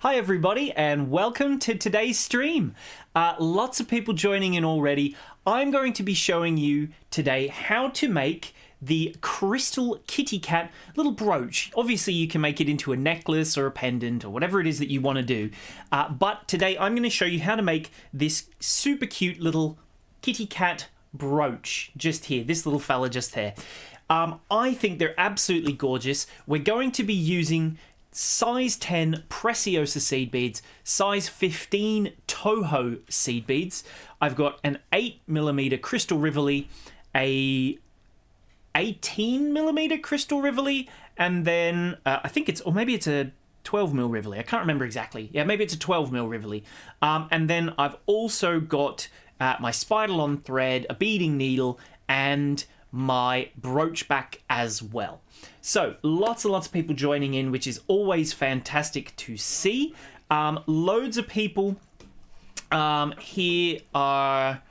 Hi everybody and welcome to today's stream. Lots of people joining in already. I'm going to be showing you today how to make the Crystal Kitty Cat little brooch. Obviously you can make it into a necklace or a pendant or whatever it is that you want to do. But today I'm going to show you how to make this super cute little kitty cat brooch just here, this little fella just there. I think they're absolutely gorgeous. We're going to be using size 10 Preciosa seed beads, size 15 Toho seed beads. I've got an 8mm crystal rivoli, a 18mm crystal rivoli, and then I think it's, or maybe it's a 12mm rivoli. I can't remember exactly. Yeah, maybe it's a 12mm rivoli. And then I've also got my spider-on thread, a beading needle, and my brooch back as well. So lots and lots of people joining in, which is always fantastic to see. Loads of people here are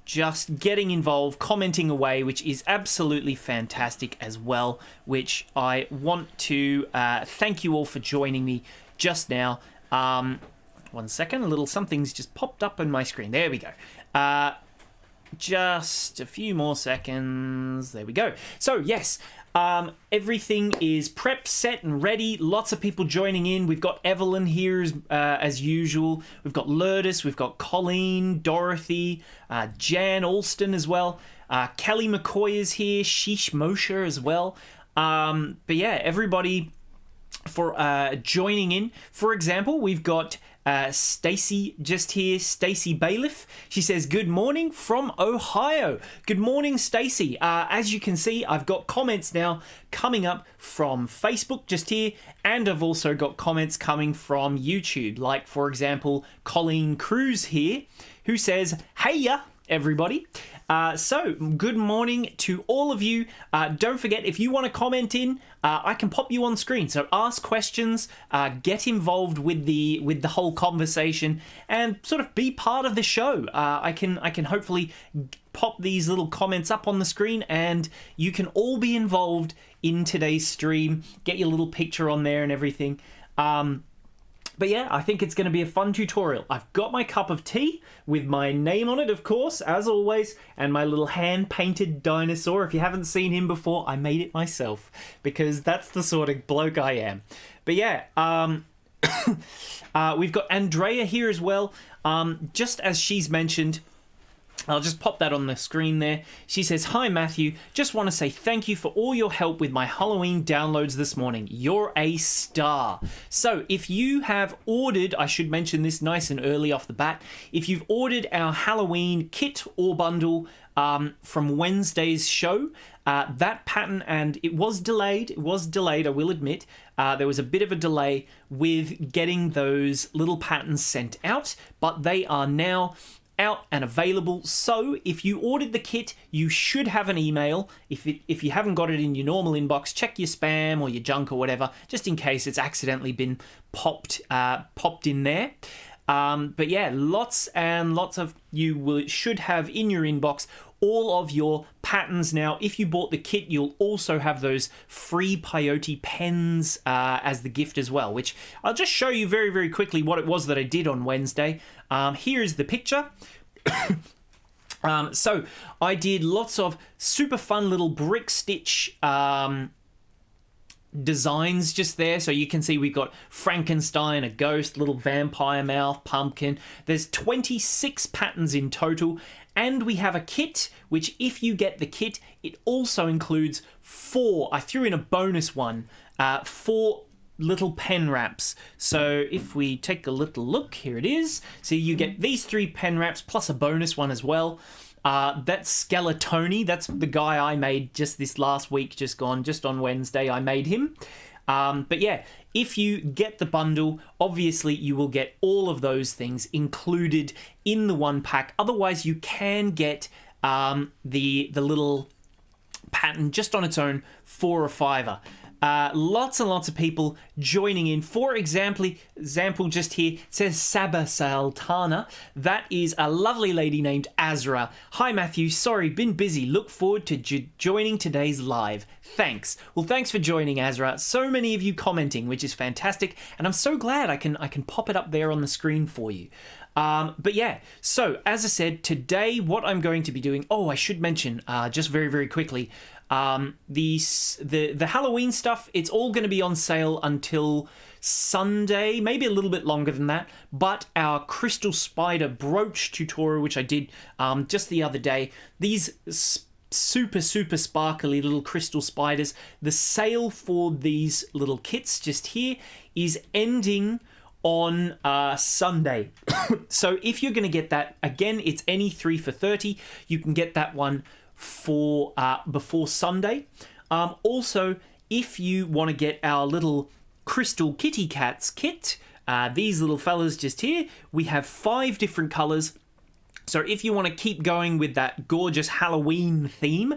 just getting involved, commenting away, which is absolutely fantastic as well, which I want to thank you all for joining me just now. 1 second, a little something's just popped up on my screen. There we go. Just a few more seconds. There we go. So yes, everything is prepped, set, and ready. Lots of people joining in. We've got Evelyn here as usual. We've got Lourdes. We've got Colleen, Dorothy, Jan Alston as well. Kelly McCoy is here. Sheesh Mosher as well. But yeah, everybody for joining in. For example, we've got Stacy just here, Stacy Bailiff. She says, good morning from Ohio. Good morning, Stacy. As you can see, I've got comments now coming up from Facebook just here, and I've also got comments coming from YouTube, like, for example, Colleen Cruz here, who says, hey ya, everybody. So, good morning to all of you. Don't forget, if you want to comment in, I can pop you on screen. So ask questions, get involved with the whole conversation, and sort of be part of the show. I can hopefully pop these little comments up on the screen, and you can all be involved in today's stream. Get your little picture on there and everything. But yeah, I think it's going to be a fun tutorial. I've got my cup of tea with my name on it, of course, as always, and my little hand-painted dinosaur. If you haven't seen him before, I made it myself, because that's the sort of bloke I am. But yeah, we've got Andrea here as well. Just as she's mentioned, I'll just pop that on the screen there. She says, hi Matthew, just want to say thank you for all your help with my Halloween downloads this morning. You're a star. So if you have ordered, I should mention this nice and early off the bat, if you've ordered our Halloween kit or bundle from Wednesday's show, that pattern, and it was delayed, I will admit. There was a bit of a delay with getting those little patterns sent out, but they are now out and available. So if you ordered the kit, you should have an email. If you haven't got it in your normal inbox, check your spam or your junk or whatever, just in case it's accidentally been popped in there. But yeah, lots and lots of you should have in your inbox all of your patterns now. If you bought the kit, you'll also have those free Peyote pens as the gift as well, which I'll just show you very, very quickly what it was that I did on Wednesday. Here's the picture. So I did lots of super fun little brick stitch designs just there. So you can see we've got Frankenstein, a ghost, little vampire mouth, pumpkin. There's 26 patterns in total. And we have a kit, which if you get the kit, it also includes 4, I threw in a bonus one, 4 little pen wraps. So if we take a little look, here it is. So you get these 3 pen wraps plus a bonus one as well. That's Skeletoni. That's the guy I made just this last week, just on Wednesday, I made him. But yeah, if you get the bundle, obviously you will get all of those things included in the one pack. Otherwise, you can get the little pattern just on its own for a $5. Lots and lots of people joining in. For example, just here says Saba Sultana. That is a lovely lady named Azra. Hi Matthew, sorry, been busy. Look forward to joining today's live. Thanks. Well, thanks for joining, Azra. So many of you commenting, which is fantastic, and I'm so glad I can pop it up there on the screen for you. But yeah, so as I said, today what I'm going to be doing, I should mention just very, very quickly, the Halloween stuff, it's all going to be on sale until Sunday, maybe a little bit longer than that, but our crystal spider brooch tutorial, which I did just the other day, these super sparkly little crystal spiders, the sale for these little kits just here is ending on Sunday. So if you're going to get that, again, it's any 3 for $30. You can get that one for before Sunday. Also, if you want to get our little Crystal Kitty Cats kit, these little fellas just here, we have 5 different colors. So if you want to keep going with that gorgeous Halloween theme,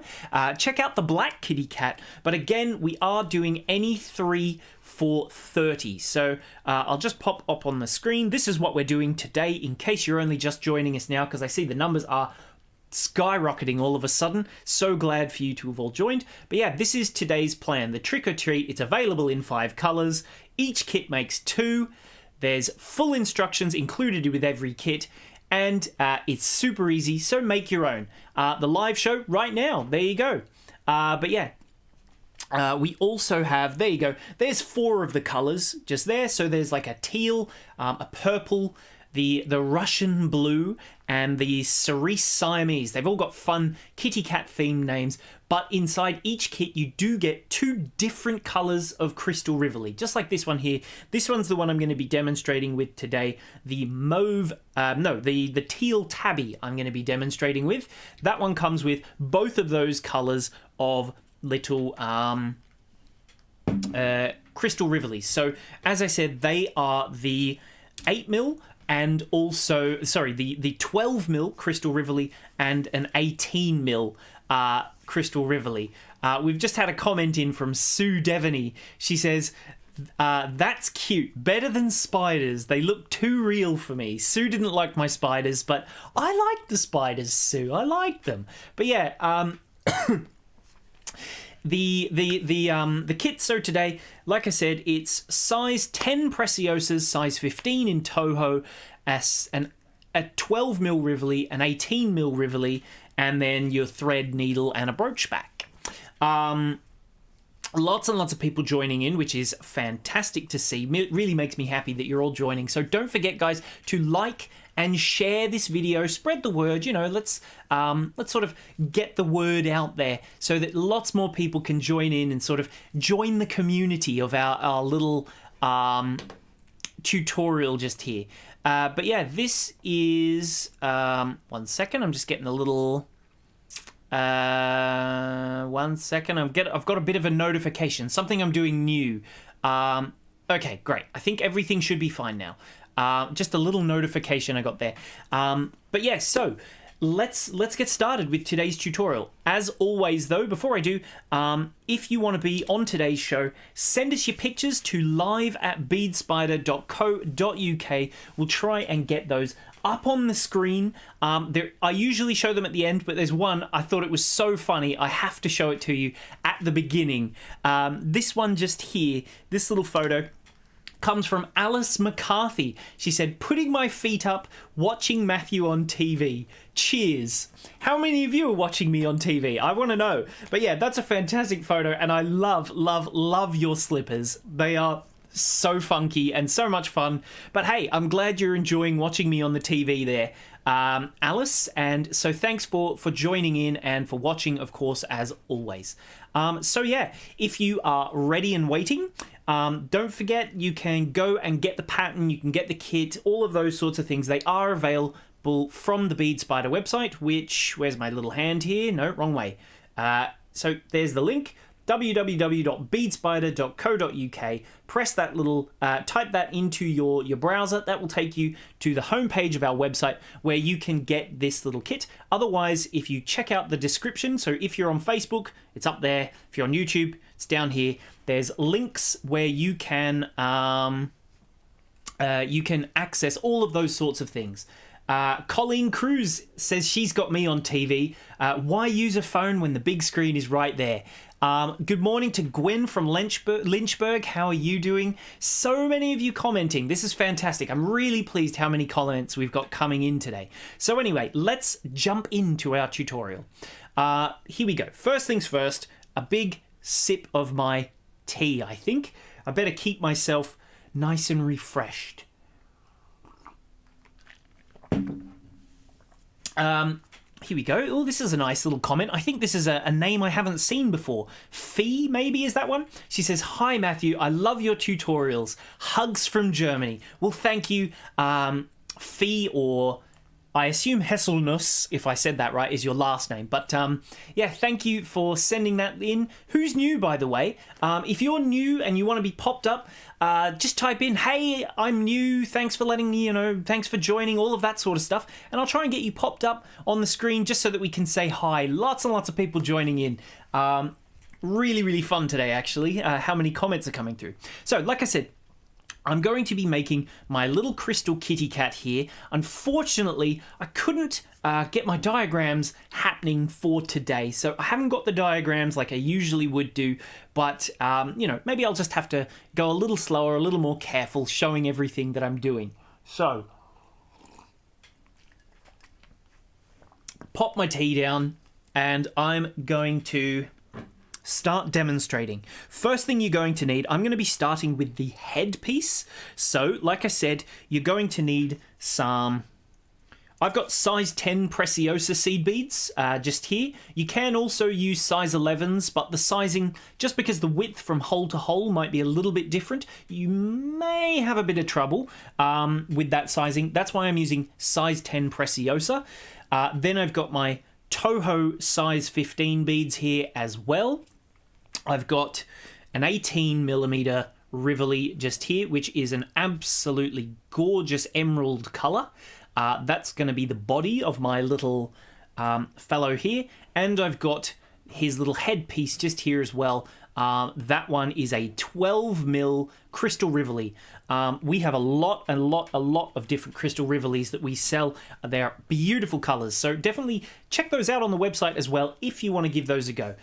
check out the black kitty cat. But again, we are doing any 3 for $30. So I'll just pop up on the screen. This is what we're doing today, in case you're only just joining us now, because I see the numbers are skyrocketing all of a sudden. So glad for you to have all joined. But yeah, this is today's plan. The trick or treat, it's available in 5 colors. Each kit makes 2. There's full instructions included with every kit. And it's super easy, so make your own. The live show right now, there you go. But yeah, we also have, there you go, there's 4 of the colors just there. So there's like a teal, a purple, the Russian blue, and the cerise Siamese. They've all got fun kitty cat themed names, but inside each kit you do get 2 different colors of crystal rivoli, just like this one here. This one's the one I'm going to be demonstrating with today. The the teal tabby I'm going to be demonstrating with. That one comes with both of those colors of little crystal rivolis. So as I said, they are the 8mm and also, the 12mm crystal rivoli and an 18mm crystal rivoli. We've just had a comment in from Sue Devaney. She says, that's cute. Better than spiders. They look too real for me. Sue didn't like my spiders, but I like the spiders, Sue. I like them. But yeah, the kit, so today, like I said, it's size 10 Preciosas, size 15 in Toho, a 12mm rivoli, an 18mm rivoli, and then your thread, needle, and a brooch back. Lots and lots of people joining in, which is fantastic to see. It really makes me happy that you're all joining. So don't forget, guys, to like and share this video. Spread the word. Let's sort of get the word out there so that lots more people can join in and sort of join the community of our little tutorial just here. But yeah, this is 1 second. I'm just getting a little. 1 second. I've got a bit of a notification. Something I'm doing new. Okay, great. I think everything should be fine now. Just a little notification I got there. But yeah, so let's get started with today's tutorial. As always, though, before I do, if you want to be on today's show, send us your pictures to live@beadspider.co.uk. We'll try and get those up on the screen. I usually show them at the end, but there's one, I thought it was so funny, I have to show it to you at the beginning. This one just here, this little photo, comes from Alice McCarthy. She said, putting my feet up, watching Mathew on TV. Cheers. How many of you are watching me on TV? I want to know. But yeah, that's a fantastic photo, and I love your slippers. They are so funky and so much fun. But hey, I'm glad you're enjoying watching me on the TV there, Alice, and so thanks for joining in and for watching, of course, as always. So yeah, if you are ready and waiting, don't forget you can go and get the pattern, you can get the kit, all of those sorts of things. They are available from the Bead Spider website, which, where's my little hand here? No, wrong way. So there's the link. www.beadspider.co.uk. Press that little, type that into your browser. That will take you to the homepage of our website where you can get this little kit. Otherwise, if you check out the description, so if you're on Facebook, it's up there. If you're on YouTube, it's down here. There's links where you can access all of those sorts of things. Colleen Cruz says she's got me on TV. Why use a phone when the big screen is right there? Good morning to Gwen from Lynchburg. How are you doing? So many of you commenting. This is fantastic. I'm really pleased how many comments we've got coming in today. So anyway, let's jump into our tutorial. Here we go. First things first, a big sip of my tea, I think. I better keep myself nice and refreshed. Here we go. Oh, this is a nice little comment. I think this is a name I haven't seen before. Fee, maybe, is that one? She says, "Hi, Matthew. I love your tutorials. Hugs from Germany." Well, thank you. Fee, or I assume Hesselnuss, if I said that right, is your last name. But yeah, thank you for sending that in. Who's new, by the way? If you're new and you want to be popped up, just type in, "Hey, I'm new. Thanks for letting me, thanks for joining," all of that sort of stuff. And I'll try and get you popped up on the screen just so that we can say hi. Lots and lots of people joining in. Really, really fun today, actually, how many comments are coming through. So, like I said, I'm going to be making my little Crystal Kitty Cat here. Unfortunately, I couldn't get my diagrams happening for today, so I haven't got the diagrams like I usually would do, but, maybe I'll just have to go a little slower, a little more careful, showing everything that I'm doing. So, pop my tea down, and I'm going to start demonstrating. First thing you're going to need, I'm going to be starting with the headpiece. So, like I said, you're going to need some, I've got size 10 Preciosa seed beads just here. You can also use size 11s, but the sizing, just because the width from hole to hole might be a little bit different, you may have a bit of trouble with that sizing. That's why I'm using size 10 Preciosa. Then I've got my Toho size 15 beads here as well. I've got an 18mm Rivoli just here, which is an absolutely gorgeous emerald colour. That's going to be the body of my little fellow here. And I've got his little headpiece just here as well. That one is a 12mm crystal Rivoli. We have a lot of different crystal Rivolis that we sell. They're beautiful colours, so definitely check those out on the website as well if you want to give those a go.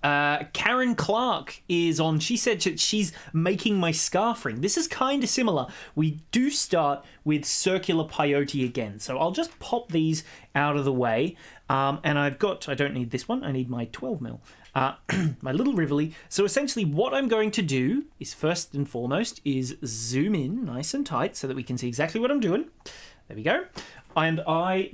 Karen Clark is on. She said that she's making my scarf ring. This is kind of similar. We do start with circular peyote again, so I'll just pop these out of the way. And I don't need this one, I need my 12mm. My little Rivoli. So essentially what I'm going to do is, first and foremost, is zoom in nice and tight so that we can see exactly what I'm doing. There we go. And I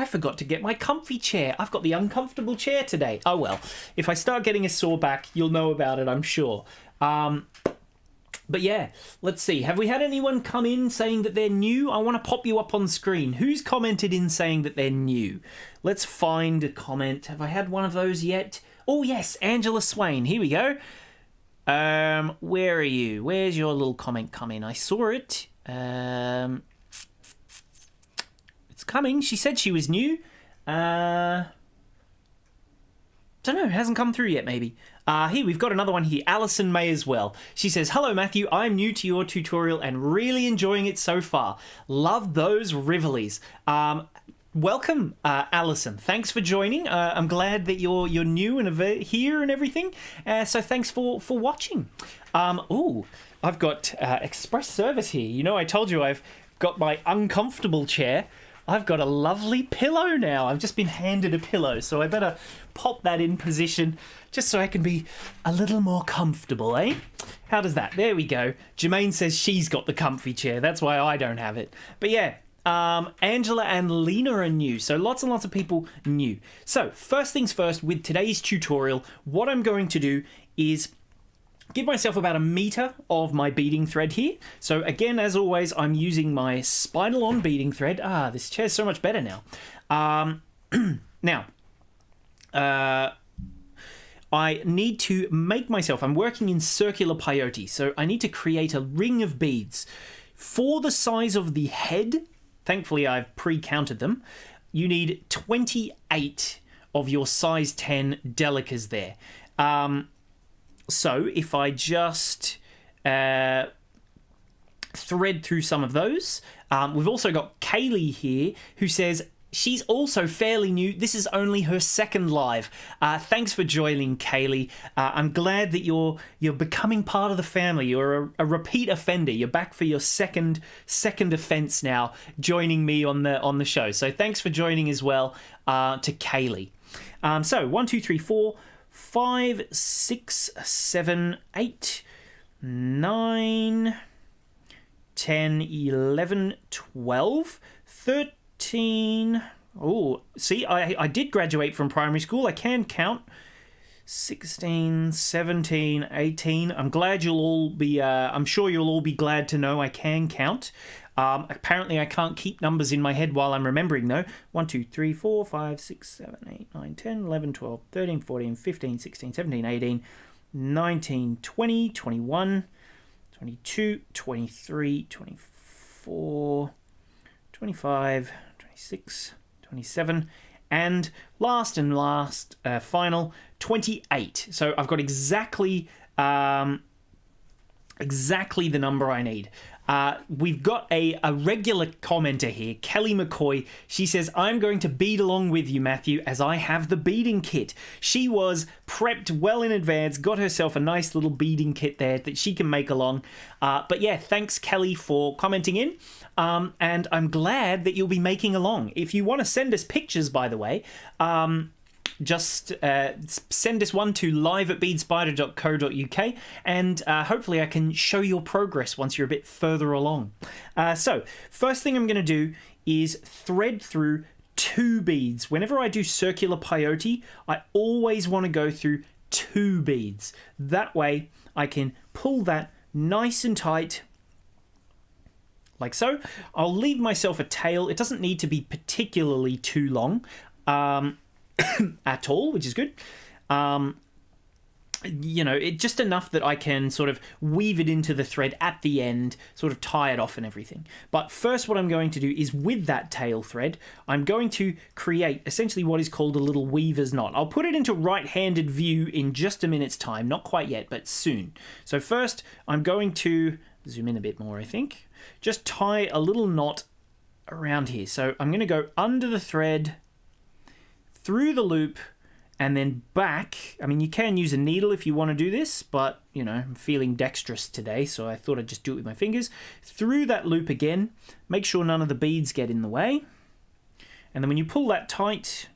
forgot to get my comfy chair. I've got the uncomfortable chair today. Oh well, if I start getting a sore back, you'll know about it, I'm sure. But yeah, let's see. Have we had anyone come in saying that they're new? I want to pop you up on screen. Who's commented in saying that they're new? Let's find a comment. Have I had one of those yet? Oh yes, Angela Swain. Here we go. Where are you? Where's your little comment come in? I saw it. It's coming. She said she was new. Don't know. It hasn't come through yet, maybe. Here, we've got another one here. Alison May as well. She says, "Hello, Matthew. I'm new to your tutorial and really enjoying it so far. Love those Rivolis." Welcome, Alison. Thanks for joining. I'm glad that you're new and here and everything. So thanks for watching. I've got express service here. I told you I've got my uncomfortable chair. I've got a lovely pillow now. I've just been handed a pillow, so I better pop that in position just so I can be a little more comfortable, eh? How does that? There we go. Jermaine says she's got the comfy chair. That's why I don't have it. But yeah, Angela and Lena are new, so lots and lots of people new. So first things first, with today's tutorial, what I'm going to do is give myself about 1 meter of my beading thread here. So again, as always, I'm using my Spinal-On beading thread. This chair's so much better now. Now, I need to make myself, I'm working in circular peyote, so I need to create a ring of beads. For the size of the head, thankfully I've pre-counted them, you need 28 of your size 10 delicas there. So if I just thread through some of those, we've also got Kaylee here who says, she's also fairly new. This is only her second live. Thanks for joining, Kaylee. I'm glad that you're becoming part of the family. You're a repeat offender. You're back for your second offense now, joining me on the show. So thanks for joining as well to Kaylee. So 1, 2, 3, 4, 5, 6, 7, 8, 9, 10, 11, 12, 13. Oh, see, I did graduate from primary school. I can count. 16, 17, 18. I'm glad you'll all be, I'm sure you'll all be glad to know I can count. Apparently I can't keep numbers in my head while I'm remembering though. 1, 2, 3, 4, 5, 6, 7, 8, 9, 10, 11, 12, 13, 14, 15, 16, 17, 18, 19, 20, 21, 22, 23, 24, 25, 26, 27, and last, final, 28. So I've got exactly the number I need. We've got a regular commenter here, Kelly McCoy. She says, I'm going to bead along with you, Matthew, as I have the beading kit. She was prepped well in advance, got herself a nice little beading kit there that she can make along. But yeah, thanks, Kelly, for commenting in. And I'm glad that you'll be making along. If you want to send us pictures, by the way, just send us one to live@beadspider.co.uk and hopefully I can show your progress once you're a bit further along. So first thing I'm going to do is thread through 2 beads. Whenever I do circular peyote, I always want to go through 2 beads. That way I can pull that nice and tight like so. I'll leave myself a tail. It doesn't need to be particularly too long. At all, which is good. You know, it just enough that I can sort of weave it into the thread at the end, sort of tie it off and everything. But first what I'm going to do is with that tail thread, I'm going to create essentially what is called a little weaver's knot. I'll put it into right-handed view in just a minute's time, not quite yet, but soon. So first I'm going to zoom in a bit more, I think. Just tie a little knot around here. So I'm going to go under the thread, through the loop, and then back. I mean, you can use a needle if you want to do this, but, you know, I'm feeling dexterous today, so I thought I'd just do it with my fingers. Through that loop again, make sure none of the beads get in the way. And then when you pull that tight,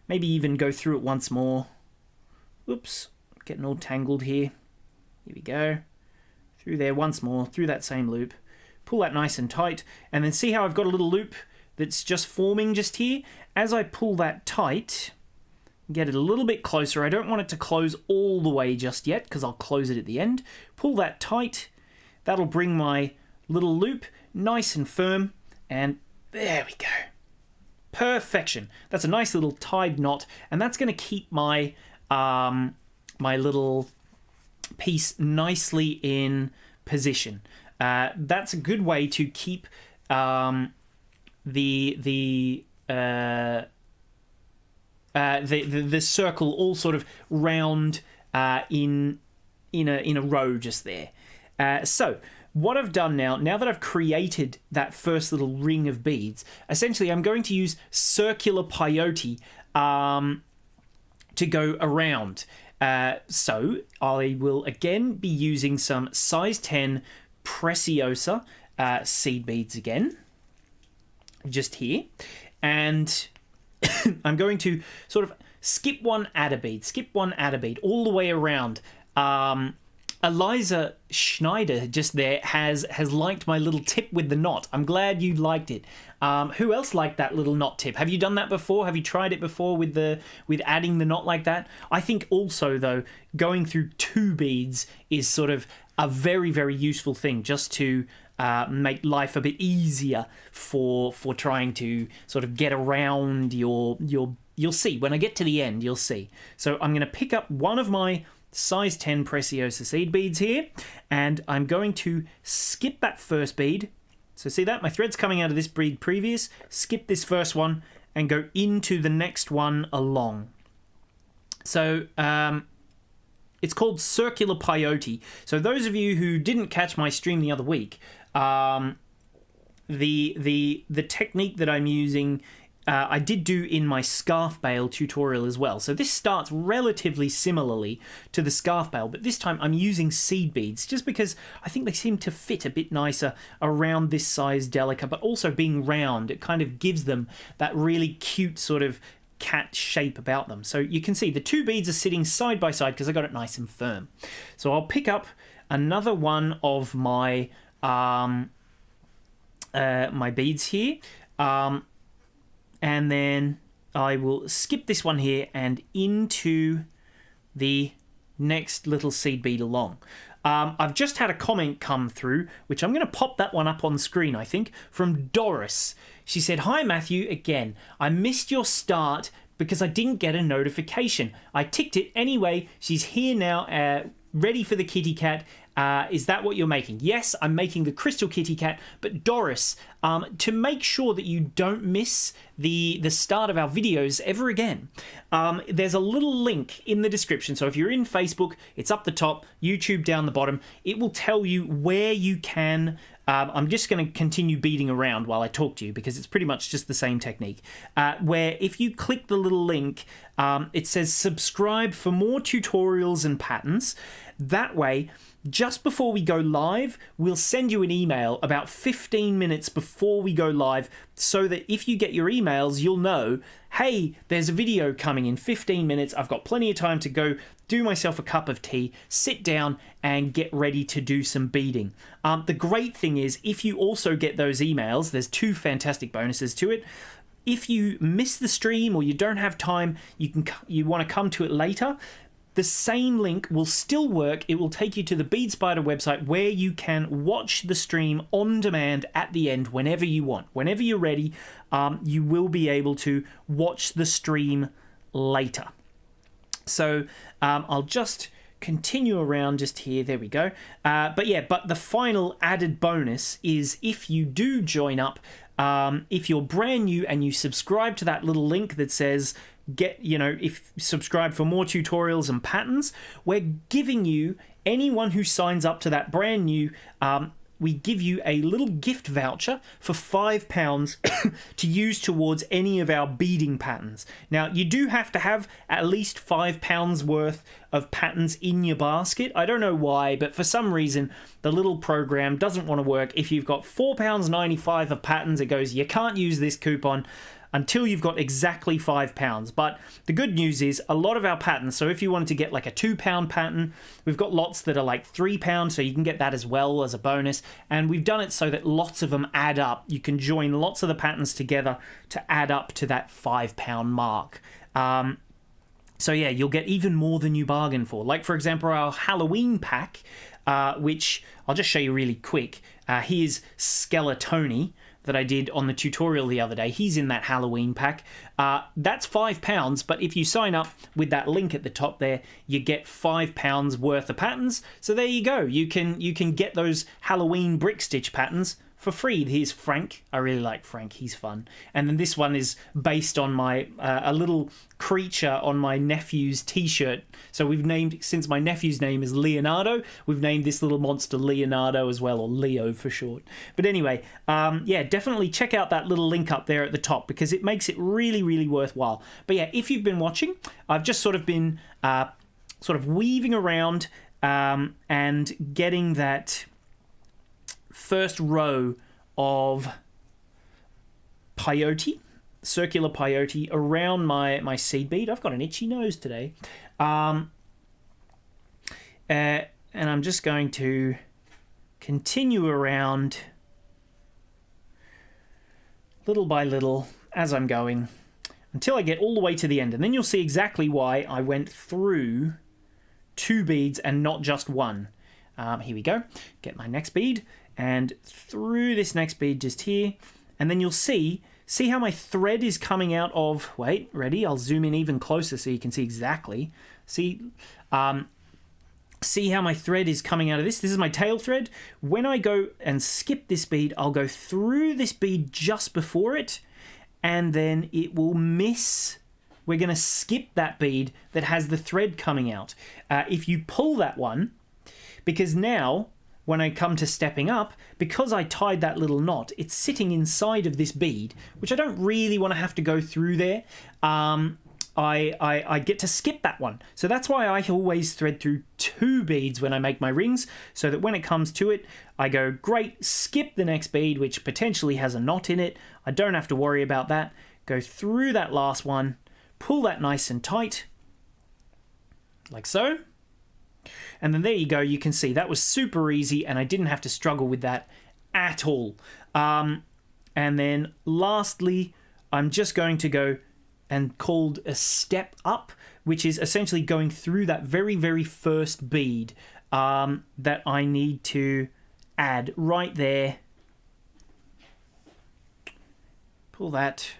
maybe even go through it once more. Oops, getting all tangled here. Here we go. Through there once more, through that same loop. Pull that nice and tight, and then see how I've got a little loop that's just forming just here. As I pull that tight, get it a little bit closer. I don't want it to close all the way just yet because I'll close it at the end. Pull that tight. That'll bring my little loop nice and firm, and there we go. Perfection. That's a nice little tied knot, and that's going to keep my my little piece nicely in position. That's a good way to keep the circle all sort of round in a row just there. So what I've done now that I've created that first little ring of beads, essentially I'm going to use circular peyote to go around. So I will again be using some size 10 Preciosa seed beads again, just here, and I'm going to sort of skip one, add a bead all the way around. Eliza Schneider just there has liked my little tip with the knot. I'm glad you liked it. Who else liked that little knot tip? Have you done that before? Have you tried it before with adding the knot like that? I think also though, going through 2 beads is sort of a very, very useful thing just to make life a bit easier for trying to sort of get around your you'll see when I get to the end, you'll see. So I'm going to pick up one of my size 10 Preciosa seed beads here, and I'm going to skip that first bead. So see that? My thread's coming out of this bead previous, skip this first one, and go into the next one along. So it's called Circular Peyote. So those of you who didn't catch my stream the other week, the technique that I'm using, I did do in my scarf bail tutorial as well. So this starts relatively similarly to the scarf bail, but this time I'm using seed beads just because I think they seem to fit a bit nicer around this size delica, but also being round, it kind of gives them that really cute sort of cat shape about them. So you can see the two beads are sitting side by side because I got it nice and firm. So I'll pick up another one of my my beads here, and then I will skip this one here and into the next little seed bead along. I've just had a comment come through, which I'm going to pop that one up on screen, I think, from Doris. She said, "Hi Matthew, again. I missed your start because I didn't get a notification. I ticked it anyway. She's here now, ready for the kitty cat. Is that what you're making?" Yes, I'm making the Crystal Kitty Cat. But Doris, to make sure that you don't miss the start of our videos ever again, there's a little link in the description. So if you're in Facebook, it's up the top, YouTube down the bottom. It will tell you where you can. I'm just going to continue beading around while I talk to you because it's pretty much just the same technique. Where if you click the little link, it says subscribe for more tutorials and patterns. That way, just before we go live, we'll send you an email about 15 minutes before we go live so that if you get your emails, you'll know, hey, there's a video coming in 15 minutes. I've got plenty of time to go do myself a cup of tea, sit down and get ready to do some beading. The great thing is if you also get those emails, there's two fantastic bonuses to it. If you miss the stream or you don't have time, you want to come to it later, the same link will still work. It will take you to the Bead Spider website where you can watch the stream on demand at the end whenever you want. Whenever you're ready, you will be able to watch the stream later. So I'll just continue around just here. There we go. But the final added bonus is if you do join up, if you're brand new and you subscribe to that little link that says if subscribe for more tutorials and patterns, we're giving you, anyone who signs up to that brand new, we give you a little gift voucher for £5 to use towards any of our beading patterns. Now, you do have to have at least £5 worth of patterns in your basket. I don't know why, but for some reason, the little program doesn't want to work. If you've got £4.95 of patterns, it goes, you can't use this coupon until you've got exactly £5. But the good news is a lot of our patterns, so if you wanted to get like a £2 pattern, we've got lots that are like £3, so you can get that as well as a bonus. And we've done it so that lots of them add up. You can join lots of the patterns together to add up to that £5 mark. So yeah, you'll get even more than you bargained for. Like for example, our Halloween pack, which I'll just show you really quick. Here's Skeletoni that I did on the tutorial the other day. He's in that Halloween pack. That's £5, but if you sign up with that link at the top there, you get £5 worth of patterns. So there you go. You can get those Halloween brick stitch patterns for free. Here's Frank. I really like Frank. He's fun. And then this one is based on my a little creature on my nephew's t-shirt. So we've named, since my nephew's name is Leonardo, we've named this little monster Leonardo as well, or Leo for short. But anyway, yeah, definitely check out that little link up there at the top because it makes it really, really worthwhile. But yeah, if you've been watching, I've just sort of been weaving around and getting that first row of peyote, circular peyote, around my seed bead. I've got an itchy nose today. And I'm just going to continue around little by little as I'm going until I get all the way to the end. And then you'll see exactly why I went through 2 beads and not just one. Here we go. Get my next bead. and through this next bead just here. And then you'll see how my thread is coming out of, wait, ready? I'll zoom in even closer so you can see exactly. See how my thread is coming out of this? This is my tail thread. When I go and skip this bead, I'll go through this bead just before it, and then it will miss. We're going to skip that bead that has the thread coming out. If you pull that one, because now when I come to stepping up, because I tied that little knot, it's sitting inside of this bead, which I don't really want to have to go through there. I get to skip that one. So that's why I always thread through 2 beads when I make my rings, so that when it comes to it, I go, great, skip the next bead, which potentially has a knot in it. I don't have to worry about that. Go through that last one, pull that nice and tight, like so. And then there you go, you can see that was super easy and I didn't have to struggle with that at all. And then lastly, I'm just going to go and called a step up, which is essentially going through that very, very first bead that I need to add right there. Pull that.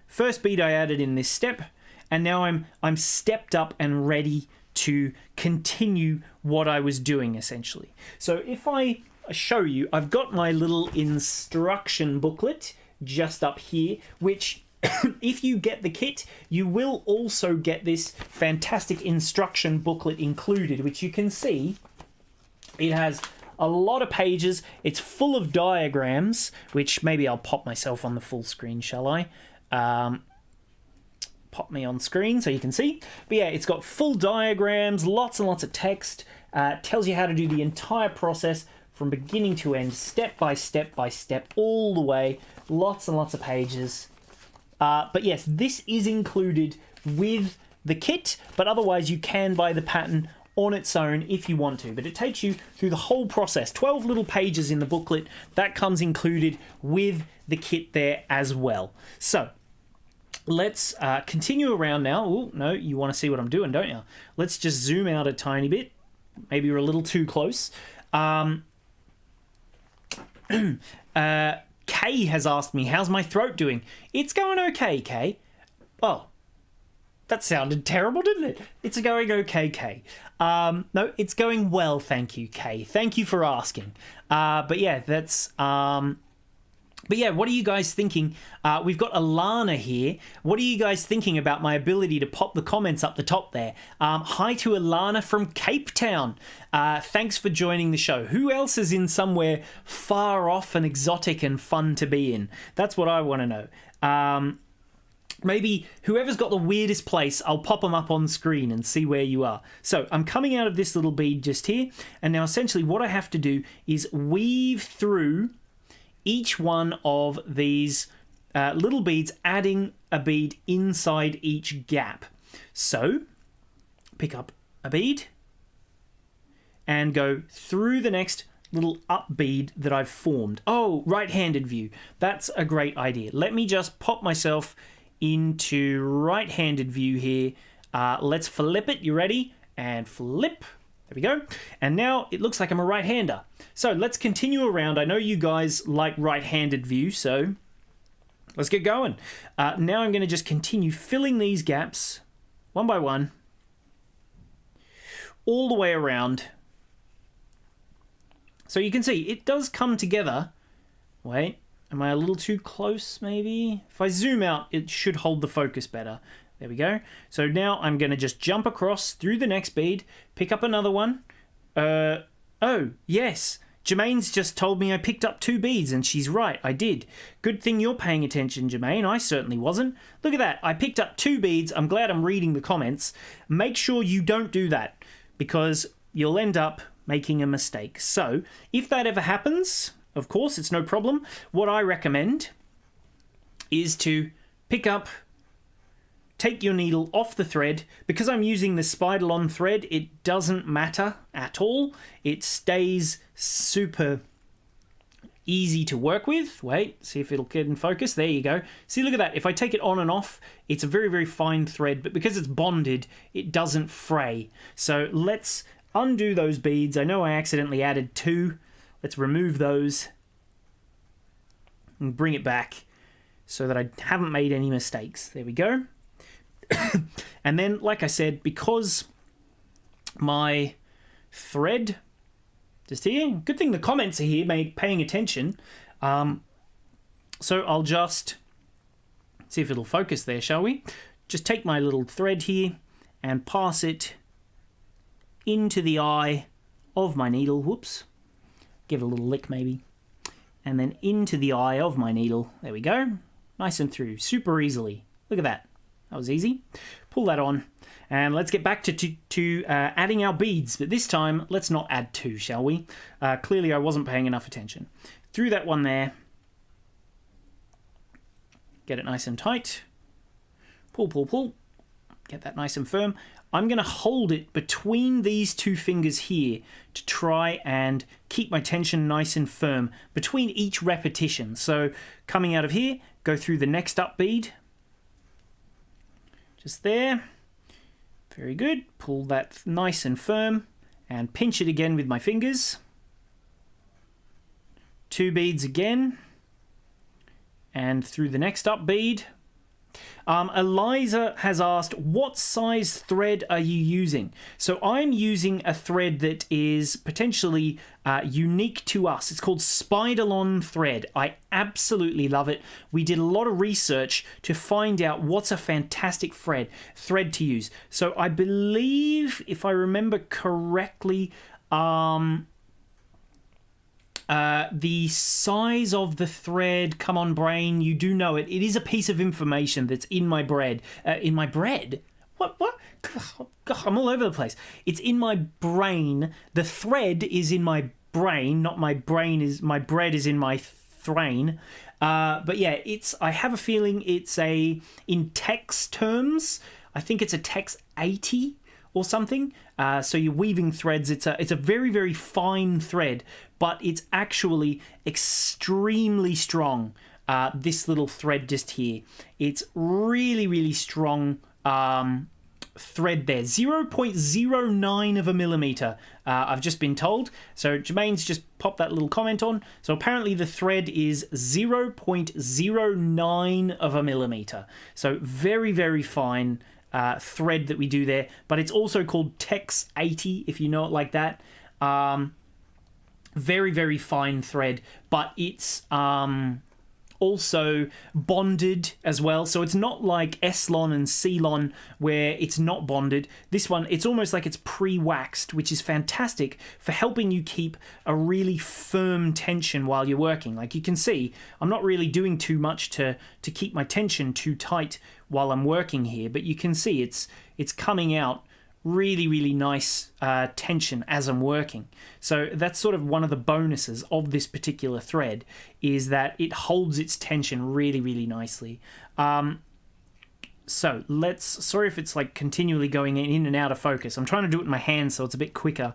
First bead I added in this step, and now I'm stepped up and ready to continue what I was doing essentially. So if I show you, I've got my little instruction booklet just up here, which if you get the kit, you will also get this fantastic instruction booklet included, which you can see it has a lot of pages. It's full of diagrams, which maybe I'll pop myself on the full screen, shall I? Pop me on screen so you can see. But yeah, it's got full diagrams, lots and lots of text, tells you how to do the entire process from beginning to end, step by step by step, all the way, lots and lots of pages. But yes, this is included with the kit, but otherwise you can buy the pattern on its own if you want to. But it takes you through the whole process. 12 little pages in the booklet. That comes included with the kit there as well. So let's continue around now. Oh, no, you want to see what I'm doing, don't you? Let's just zoom out a tiny bit. Maybe you're a little too close. Kay has asked me, how's my throat doing? It's going okay, Kay. Oh, that sounded terrible, didn't it? It's going okay, Kay. No, it's going well, thank you, Kay. Thank you for asking. But yeah, that's... But yeah, what are you guys thinking? We've got Alana here. What are you guys thinking about my ability to pop the comments up the top there? Hi to Alana from Cape Town. Thanks for joining the show. Who else is in somewhere far off and exotic and fun to be in? That's what I want to know. Maybe whoever's got the weirdest place, I'll pop them up on screen and see where you are. So I'm coming out of this little bead just here. And now essentially what I have to do is weave through each one of these little beads, adding a bead inside each gap. So pick up a bead and go through the next little up bead that I've formed. Oh, right-handed view. That's a great idea. Let me just pop myself into right-handed view here. Let's flip it. You ready? And flip. There we go. And now it looks like I'm a right-hander. So let's continue around. I know you guys like right-handed view, so let's get going. Now I'm going to just continue filling these gaps one by one, all the way around. So you can see it does come together. Wait, am I a little too close maybe? If I zoom out, it should hold the focus better. There we go. So now I'm going to just jump across through the next bead, pick up another one. Oh, yes. Jermaine's just told me I picked up 2 beads, and she's right, I did. Good thing you're paying attention, Jermaine. I certainly wasn't. Look at that. I picked up 2 beads. I'm glad I'm reading the comments. Make sure you don't do that, because you'll end up making a mistake. So, if that ever happens, of course, it's no problem. What I recommend is to pick up, take your needle off the thread. Because I'm using the spider-on thread, it doesn't matter at all. It stays super easy to work with. Wait, see if it'll get in focus. There you go. See, look at that. If I take it on and off, it's a very, very fine thread, but because it's bonded, it doesn't fray. So let's undo those beads. I know I accidentally added 2. Let's remove those and bring it back so that I haven't made any mistakes. There we go. And then, like I said, because my thread just here, good thing the comments are here paying attention. So I'll just see if it'll focus there, shall we? Just take my little thread here and pass it into the eye of my needle. Whoops. Give it a little lick maybe. And then into the eye of my needle. There we go. Nice and through. Super easily. Look at that. That was easy. Pull that on. And let's get back to adding our beads. But this time, let's not add two, shall we? Clearly, I wasn't paying enough attention. Through that one there. Get it nice and tight. Pull, pull, pull. Get that nice and firm. I'm going to hold it between these two fingers here to try and keep my tension nice and firm between each repetition. So coming out of here, go through the next up bead. Just there. Very good. Pull that nice and firm and pinch it again with my fingers. 2 beads again. And through the next up bead. Eliza has asked, what size thread are you using? So I'm using a thread that is potentially unique to us. It's called Spider-Lon thread. I absolutely love it. We did a lot of research to find out what's a fantastic thread to use. So I believe, if I remember correctly, the size of the thread, come on brain, you do know it. It is a piece of information that's in my bread. In my bread? What? God, I'm all over the place. It's in my brain. The thread is in my brain, not my bread is in my thrain. But yeah, I have a feeling it's in Tex terms, I think it's a Tex 80 or something. So you're weaving threads. It's a very, very fine thread, but it's actually extremely strong. This little thread just here. It's really, really strong thread there. 0.09 of a millimeter, I've just been told. So Jermaine's just popped that little comment on. So apparently the thread is 0.09 of a millimeter. So very, very fine thread that we do there, but it's also called Tex 80 if you know it like that. Very, very fine thread, but it's also bonded as well, so it's not like S-Lon and C-Lon where it's not bonded. This one, it's almost like it's pre-waxed, which is fantastic for helping you keep a really firm tension while you're working. Like you can see, I'm not really doing too much to keep my tension too tight while I'm working here, but you can see it's coming out really, really nice tension as I'm working. So that's sort of one of the bonuses of this particular thread, is that it holds its tension really, really nicely. So sorry if it's like continually going in and out of focus. I'm trying to do it in my hand so it's a bit quicker.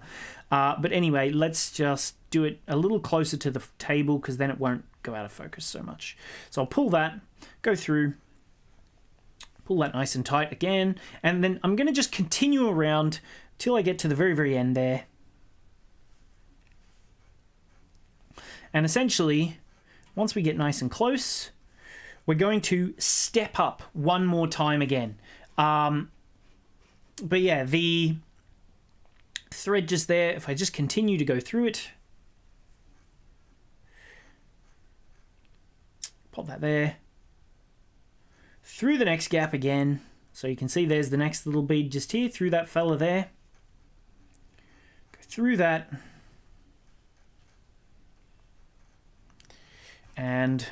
But anyway, let's just do it a little closer to the table because then it won't go out of focus so much. So I'll pull that, go through, pull that nice and tight again, and then I'm going to just continue around till I get to the very, very end there. And essentially, once we get nice and close, we're going to step up one more time again. But yeah, the thread just there, if I just continue to go through it, pop that there, through the next gap again. So you can see there's the next little bead just here, through that fella there. Go through that. And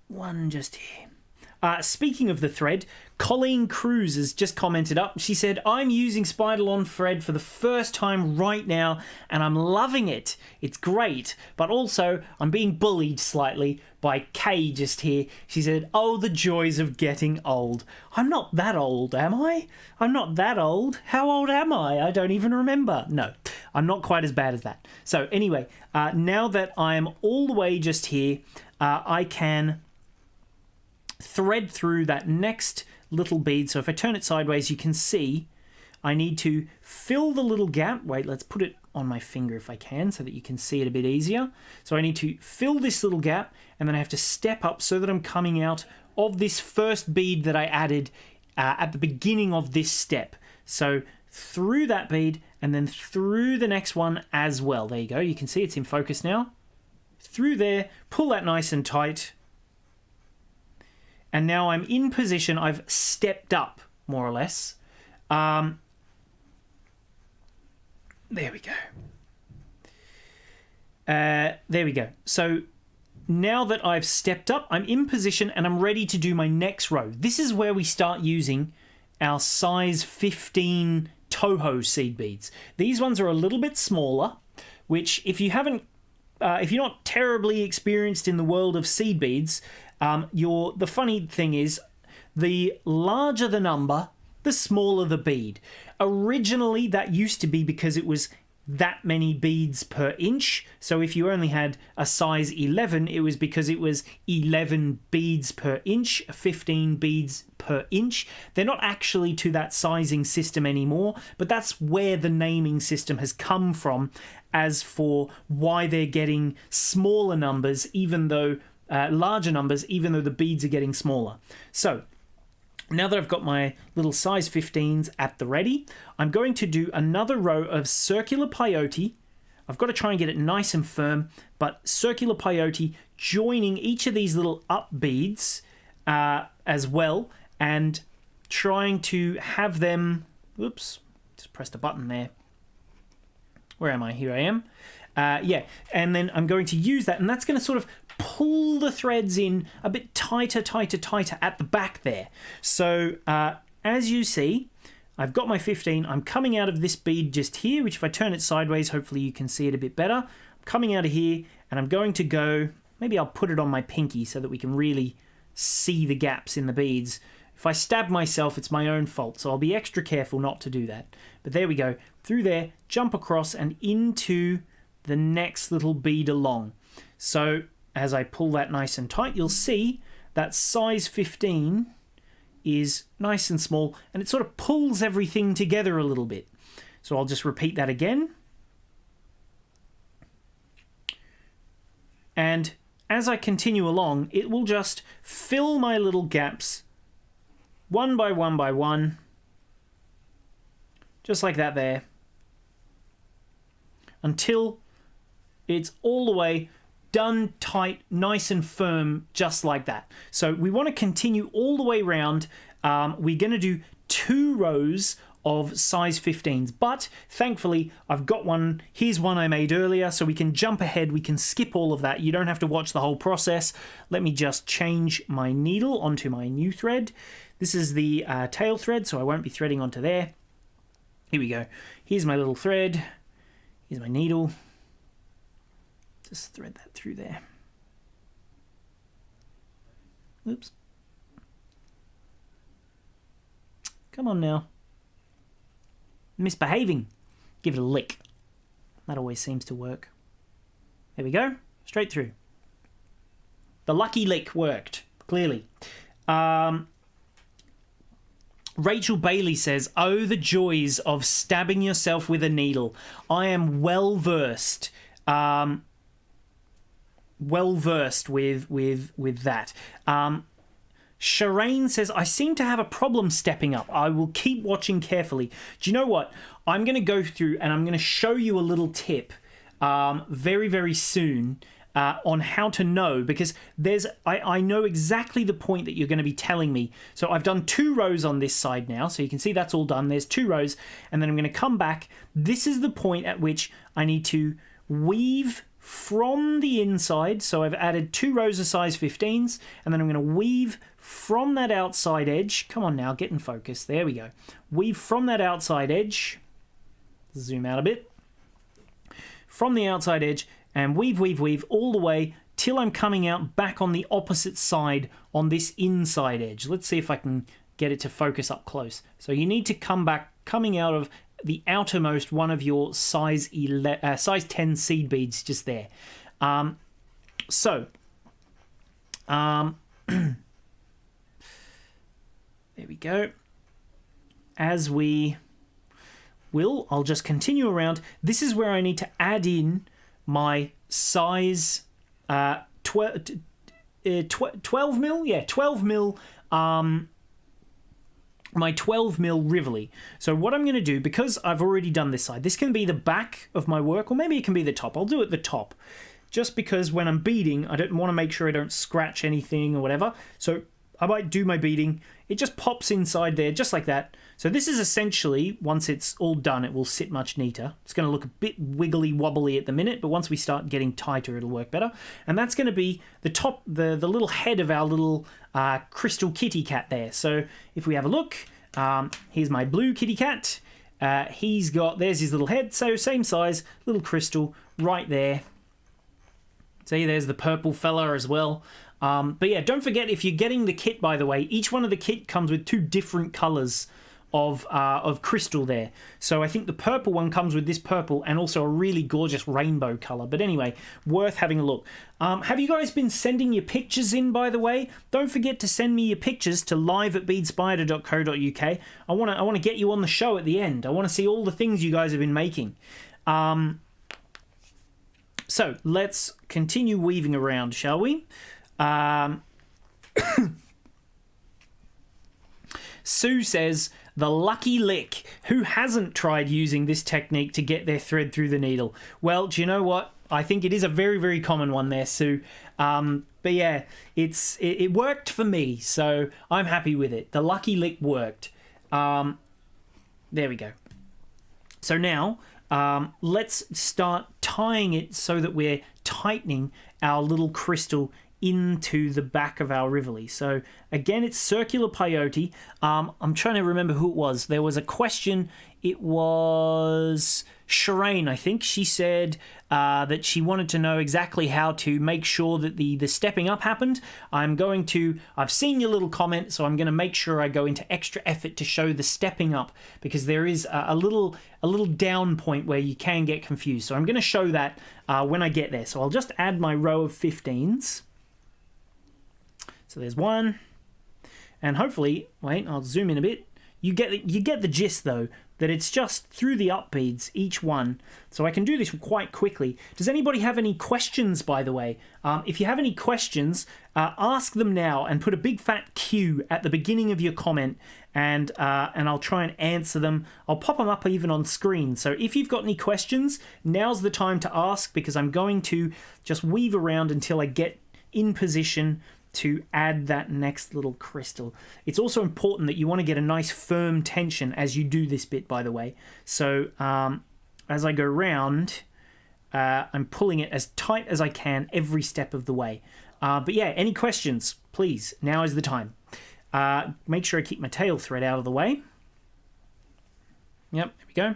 one just here. Speaking of the thread, Colleen Cruz has just commented up. She said, I'm using Spider-Lon thread for the first time right now, and I'm loving it. It's great, but also I'm being bullied slightly by Kay just here. She said, oh, the joys of getting old. I'm not that old, am I? I'm not that old. How old am I? I don't even remember. No, I'm not quite as bad as that. So anyway, now that I'm all the way just here, I can thread through that next little bead. So if I turn it sideways, you can see I need to fill the little gap. Wait, let's put it on my finger if I can so that you can see it a bit easier. So I need to fill this little gap, and then I have to step up so that I'm coming out of this first bead that I added at the beginning of this step. So through that bead and then through the next one as well. There you go. You can see it's in focus now. Through there, pull that nice and tight. And now I'm in position. I've stepped up, more or less. There we go. There we go. So now that I've stepped up, I'm in position and I'm ready to do my next row. This is where we start using our size 15 Toho seed beads. These ones are a little bit smaller, which if you're not terribly experienced in the world of seed beads, the funny thing is, the larger the number, the smaller the bead. Originally, that used to be because it was that many beads per inch. So if you only had a size 11, it was because it was 11 beads per inch, 15 beads per inch. They're not actually to that sizing system anymore, but that's where the naming system has come from, as for why they're getting smaller numbers, even though larger numbers, even though the beads are getting smaller. So now that I've got my little size 15s at the ready, I'm going to do another row of circular peyote. I've got to try and get it nice and firm, but circular peyote joining each of these little up beads as well, and trying to have them, oops, just pressed a button there. Where am I? Here I am. Yeah, and then I'm going to use that, and that's going to sort of pull the threads in a bit tighter at the back there. So as you see, I've got my 15. I'm coming out of this bead just here, which if I turn it sideways, hopefully you can see it a bit better. I'm coming out of here, and I'm going to go, maybe I'll put it on my pinky so that we can really see the gaps in the beads. If I stab myself, it's my own fault, so I'll be extra careful not to do that. But there we go. Through there, jump across and into the next little bead along. So as I pull that nice and tight, you'll see that size 15 is nice and small, and it sort of pulls everything together a little bit. So I'll just repeat that again. And as I continue along, it will just fill my little gaps one by one by one, just like that there, until it's all the way done, tight, nice and firm, just like that. So we want to continue all the way around. We're going to do 2 rows of size 15s, but thankfully I've got one. Here's one I made earlier, so we can jump ahead. We can skip all of that. You don't have to watch the whole process. Let me just change my needle onto my new thread. This is the tail thread, so I won't be threading onto there. Here we go. Here's my little thread. Here's my needle. Just thread that through there. Oops. Come on now. Misbehaving. Give it a lick. That always seems to work. There we go. Straight through. The lucky lick worked, clearly. Rachel Bailey says, "Oh, the joys of stabbing yourself with a needle. I am well versed. Well versed with that." Shireen says, "I seem to have a problem stepping up. I will keep watching carefully." Do you know what? I'm going to go through and I'm going to show you a little tip very, very soon on how to know, because I know exactly the point that you're going to be telling me. So I've done 2 rows on this side now, so you can see that's all done. There's 2 rows, and then I'm going to come back. This is the point at which I need to weave from the inside. So I've added 2 rows of size 15s, and then I'm going to weave from that outside edge. Come on now, get in focus. There we go. Weave from that outside edge. Zoom out a bit. From the outside edge, and weave, weave, weave all the way till I'm coming out back on the opposite side on this inside edge. Let's see if I can get it to focus up close. So you need to come back, coming out of the outermost one of your size 10 seed beads just there. There we go. As we I'll just continue around. This is where I need to add in my size 12 mil? Yeah, 12 mil, my 12 mil rivoli. So what I'm going to do, because I've already done this side, this can be the back of my work, or maybe it can be the top. I'll do it the top, just because when I'm beading, I don't want to make sure I don't scratch anything or whatever. So I might do my beading. It just pops inside there, just like that. So this is essentially, once it's all done, it will sit much neater. It's going to look a bit wiggly wobbly at the minute, but once we start getting tighter, it'll work better. And that's going to be the top, the little head of our little Crystal Kitty Cat there. So if we have a look, here's my blue kitty cat. There's his little head, so same size, little crystal right there. See, there's the purple fella as well. But yeah, don't forget, if you're getting the kit, by the way, each one of the kit comes with 2 different colors of crystal there. So I think the purple one comes with this purple and also a really gorgeous rainbow color. But anyway, worth having a look. Have you guys been sending your pictures in, by the way? Don't forget to send me your pictures to live@beadspider.co.uk. I want to get you on the show at the end. I want to see all the things you guys have been making. So let's continue weaving around, shall we? Sue says, the lucky lick. Who hasn't tried using this technique to get their thread through the needle? Well, do you know what? I think it is a very, very common one there, Sue. But yeah, it worked for me, so I'm happy with it. The lucky lick worked. There we go. So now, let's start tying it so that we're tightening our little crystal into the back of our rivoli. So again, it's circular peyote. I'm trying to remember who it was. There was a question. It was Shireen, I think. She said that she wanted to know exactly how to make sure that the stepping up happened. I've seen your little comment, so I'm going to make sure I go into extra effort to show the stepping up, because there is a little down point where you can get confused. So I'm going to show that when I get there. So I'll just add my row of 15s. So there's one, and hopefully, wait, I'll zoom in a bit. You get the gist though, that it's just through the up beads, each one. So I can do this quite quickly. Does anybody have any questions, by the way? If you have any questions, ask them now and put a big fat Q at the beginning of your comment, and I'll try and answer them. I'll pop them up even on screen. So if you've got any questions, now's the time to ask, because I'm going to just weave around until I get in position to add that next little crystal. It's also important that you want to get a nice firm tension as you do this bit, by the way. So as I go round, I'm pulling it as tight as I can every step of the way. But yeah, any questions, please, now is the time. Make sure I keep my tail thread out of the way. Yep, there we go.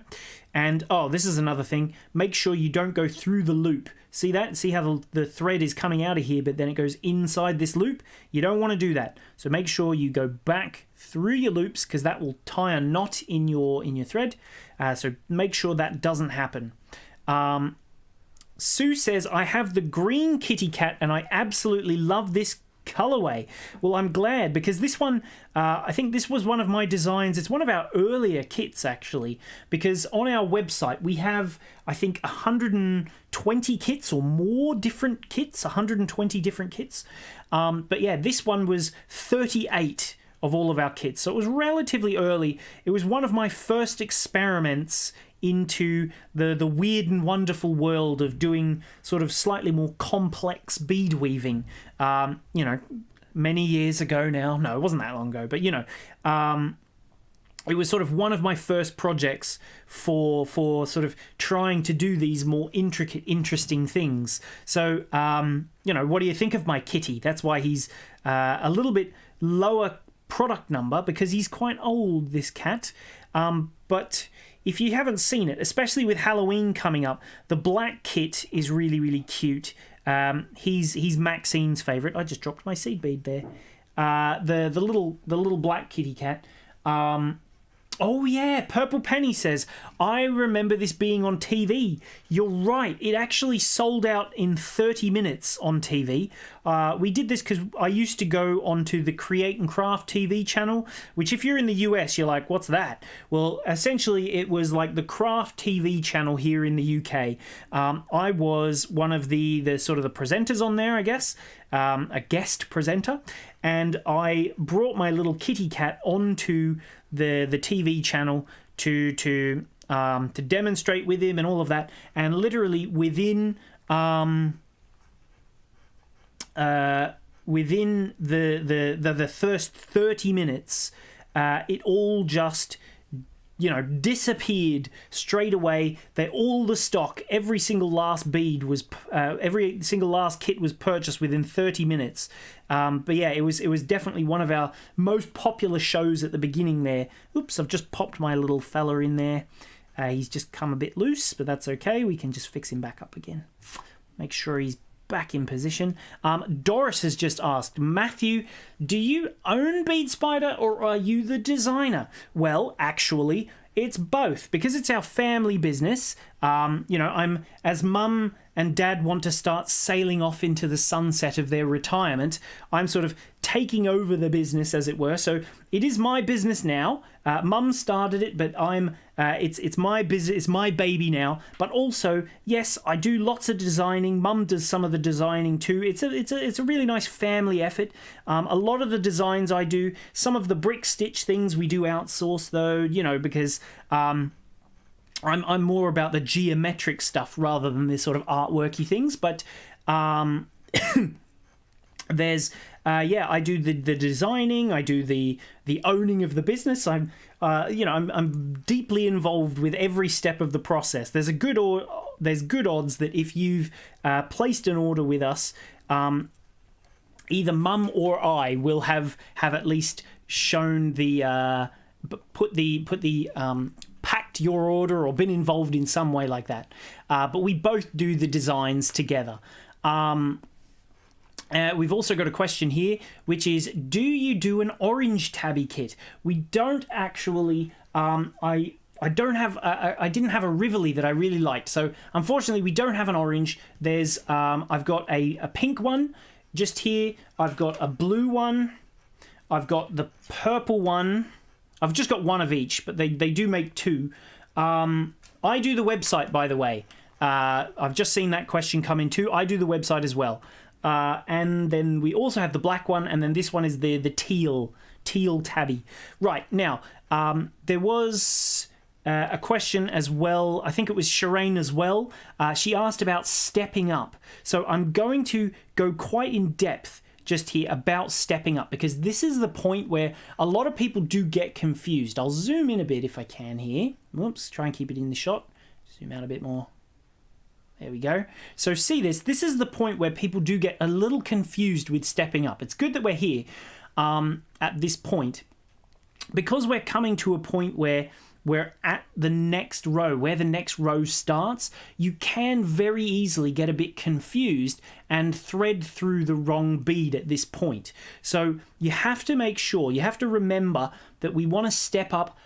And, oh, this is another thing. Make sure you don't go through the loop. See that? See how the thread is coming out of here, but then it goes inside this loop? You don't want to do that. So make sure you go back through your loops, because that will tie a knot in your thread. So make sure that doesn't happen. Sue says, I have the green kitty cat and I absolutely love this colorway. Well, I'm glad, because this one, I think this was one of my designs. It's one of our earlier kits, actually, because on our website we have, I think, 120 kits or more different kits, 120 different kits. But yeah, this one was 38 of all of our kits, so it was relatively early. It was one of my first experiments into the weird and wonderful world of doing sort of slightly more complex bead weaving. You know, many years ago now. No, it wasn't that long ago, but you know, it was sort of one of my first projects for sort of trying to do these more intricate, interesting things. So, you know, what do you think of my kitty? That's why he's a little bit lower product number, because he's quite old, this cat. But if you haven't seen it, especially with Halloween coming up, the black kit is really, really cute. He's Maxine's favourite. I just dropped my seed bead there. The little black kitty cat. Oh yeah, Purple Penny says, I remember this being on TV. You're right, it actually sold out in 30 minutes on TV. We did this because I used to go onto the Create and Craft TV channel, which if you're in the US, you're like, what's that? Well, essentially it was like the craft TV channel here in the UK. I was one of the sort of the presenters on there, I guess, a guest presenter, and I brought my little kitty cat onto the TV channel to demonstrate with him and all of that, and literally within the first 30 minutes, it all just disappeared straight away. All the stock, every single last bead was, every single last kit was purchased within 30 minutes. But yeah, it was definitely one of our most popular shows at the beginning there. Oops, I've just popped my little fella in there. He's just come a bit loose, but that's okay. We can just fix him back up again. Make sure he's back in position. Doris has just asked, Matthew, do you own Bead Spider or are you the designer? Well, actually, it's both, because it's our family business. I'm, as mum and dad want to start sailing off into the sunset of their retirement, I'm sort of taking over the business, as it were. So it is my business now. Mum started it, but it's my business, it's my baby now. But also, yes, I do lots of designing. Mum does some of the designing too. It's a really nice family effort. A lot of the designs I do, some of the brick stitch things we do outsource though, because I'm more about the geometric stuff rather than this sort of artworky things. But there's I do the designing, I do the owning of the business. I'm deeply involved with every step of the process. There's good odds that if you've placed an order with us, either Mum or I will have at least shown the packed your order or been involved in some way like that. But we both do the designs together. We've also got a question here, which is, do you do an orange tabby kit? We don't actually. I didn't have a rivoli that I really liked, so unfortunately we don't have an orange. There's I've got a pink one just here. I've got a blue one. I've got the purple one. I've just got one of each, but they do make two. I do the website, by the way. I've just seen that question come in too. I do the website as well. And then we also have the black one, and then this one is the teal tabby. Right, now, there was a question as well. I think it was Shireen as well. She asked about stepping up. So I'm going to go quite in depth just here about stepping up, because this is the point where a lot of people do get confused. I'll zoom in a bit if I can here. Whoops, try and keep it in the shot. Zoom out a bit more. There we go. So see this. This is the point where people do get a little confused with stepping up. It's good that we're here at this point, because we're coming to a point where we're at the next row, where the next row starts. You can very easily get a bit confused and thread through the wrong bead at this point. So you have to make sure, you have to remember that we want to step up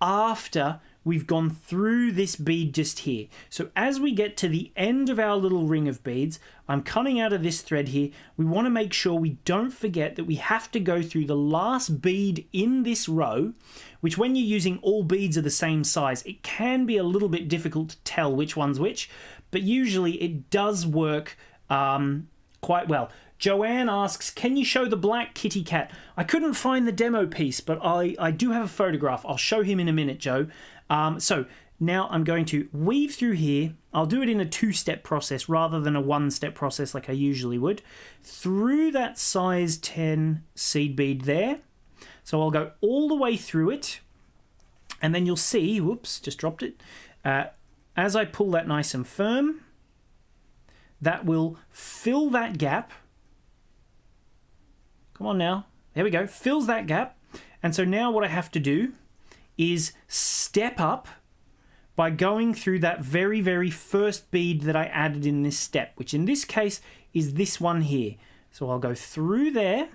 after we've gone through this bead just here. So as we get to the end of our little ring of beads, I'm coming out of this thread here. We want to make sure we don't forget that we have to go through the last bead in this row, which when you're using all beads of the same size, it can be a little bit difficult to tell which one's which, but usually it does work quite well. Joanne asks, can you show the black kitty cat? I couldn't find the demo piece, but I do have a photograph. I'll show him in a minute, Joe. So now I'm going to weave through here. I'll do it in a two-step process rather than a one-step process like I usually would. Through that size 10 seed bead there. So I'll go all the way through it. And then you'll see, whoops, just dropped it. As I pull that nice and firm, that will fill that gap. Come on now. There we go. Fills that gap. And so now what I have to do is step up by going through that very, very first bead that I added in this step, which in this case is this one here. So I'll go through there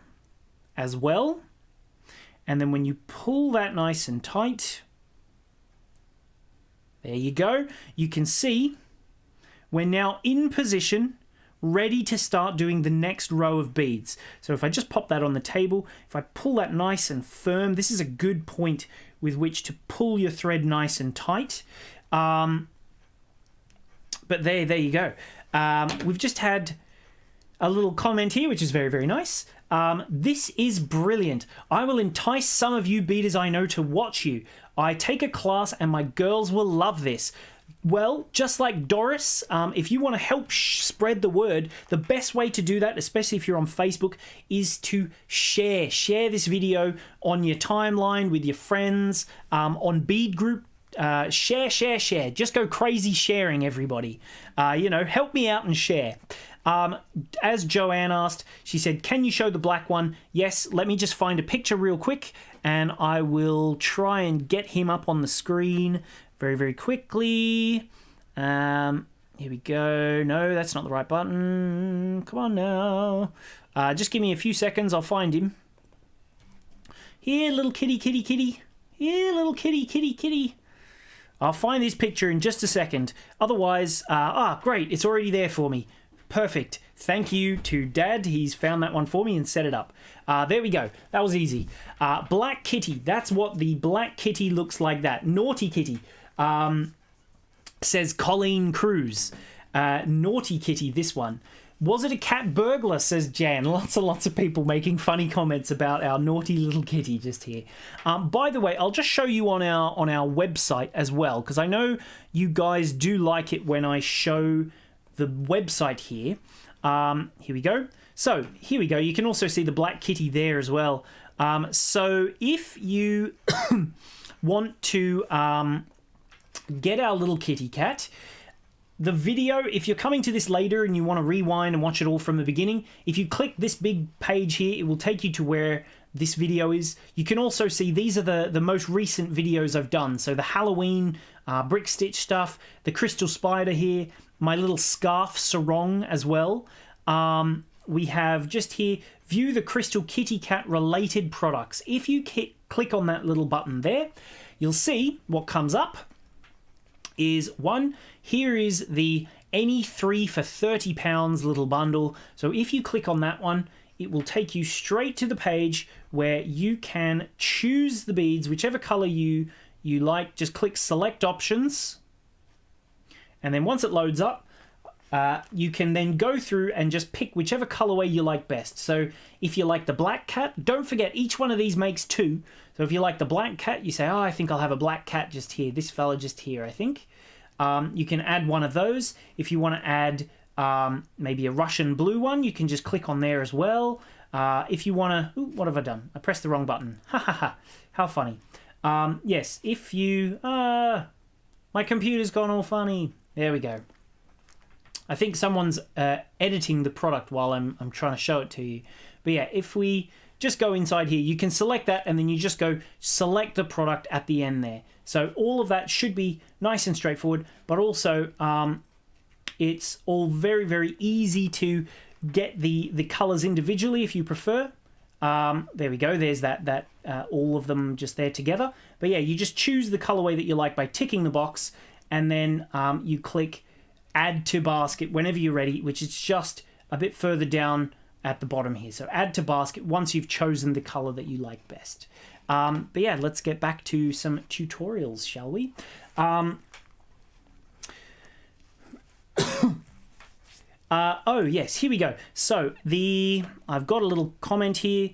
as well. And then when you pull that nice and tight, There you go. You can see we're now in position, ready to start doing the next row of beads. So if I just pop that on the table, if I pull that nice and firm, this is a good point with which to pull your thread nice and tight. But there you go. We've just had a little comment here, which is very, very nice. This is brilliant. I will entice some of you beaders I know to watch you. I take a class and my girls will love this. Well, just like Doris, if you want to help spread the word, the best way to do that, especially if you're on Facebook, is to share. Share this video on your timeline with your friends, on bead group. Share. Just go crazy sharing, everybody. Help me out and share. As Joanne asked, she said, can you show the black one? Yes, let me just find a picture real quick and I will try and get him up on the screen very, very quickly. Here we go. No, that's not the right button. Come on now. Just give me a few seconds. I'll find him. Here, little kitty. Here, little kitty. I'll find this picture in just a second. Otherwise, great. It's already there for me. Perfect. Thank you to Dad. He's found that one for me and set it up. There we go. That was easy. Black kitty. That's what the black kitty looks like. That naughty kitty. Says Colleen Cruz. Naughty kitty, this one. Was it a cat burglar, says Jan. Lots and lots of people making funny comments about our naughty little kitty just here. By the way, I'll just show you on our website as well, because I know you guys do like it when I show the website here. Here we go. So here we go. You can also see the black kitty there as well. So if you want to get our little kitty cat, the video, if you're coming to this later and you want to rewind and watch it all from the beginning, if you click this big page here, it will take you to where this video is. You can also see these are the most recent videos I've done. So the Halloween brick stitch stuff, the crystal spider here, my little scarf sarong as well. We have just here, view the Crystal Kitty Cat related products. If you click on that little button there, you'll see what comes up is one, here is the any 3 for £30 little bundle. So if you click on that one, it will take you straight to the page where you can choose the beads, whichever color you like. Just click select options. And then once it loads up, you can then go through and just pick whichever colorway you like best. So if you like the black cat, don't forget each one of these makes 2. So if you like the black cat, you say, oh, I think I'll have a black cat just here. This fella just here, I think. You can add one of those. If you want to add maybe a Russian blue one, you can just click on there as well. If you want to... what have I done? I pressed the wrong button. Ha ha ha. How funny. Yes, if you... my computer's gone all funny. There we go. I think someone's editing the product while I'm trying to show it to you. But yeah, if we just go inside here, you can select that and then you just go select the product at the end there. So all of that should be nice and straightforward, but also it's all very, very easy to get the colors individually if you prefer. There we go. There's that all of them just there together. But yeah, you just choose the colorway that you like by ticking the box, and then you click add to basket whenever you're ready, which is just a bit further down at the bottom here. So add to basket once you've chosen the color that you like best. But yeah, let's get back to some tutorials, shall we? Oh yes, here we go. So I've got a little comment here.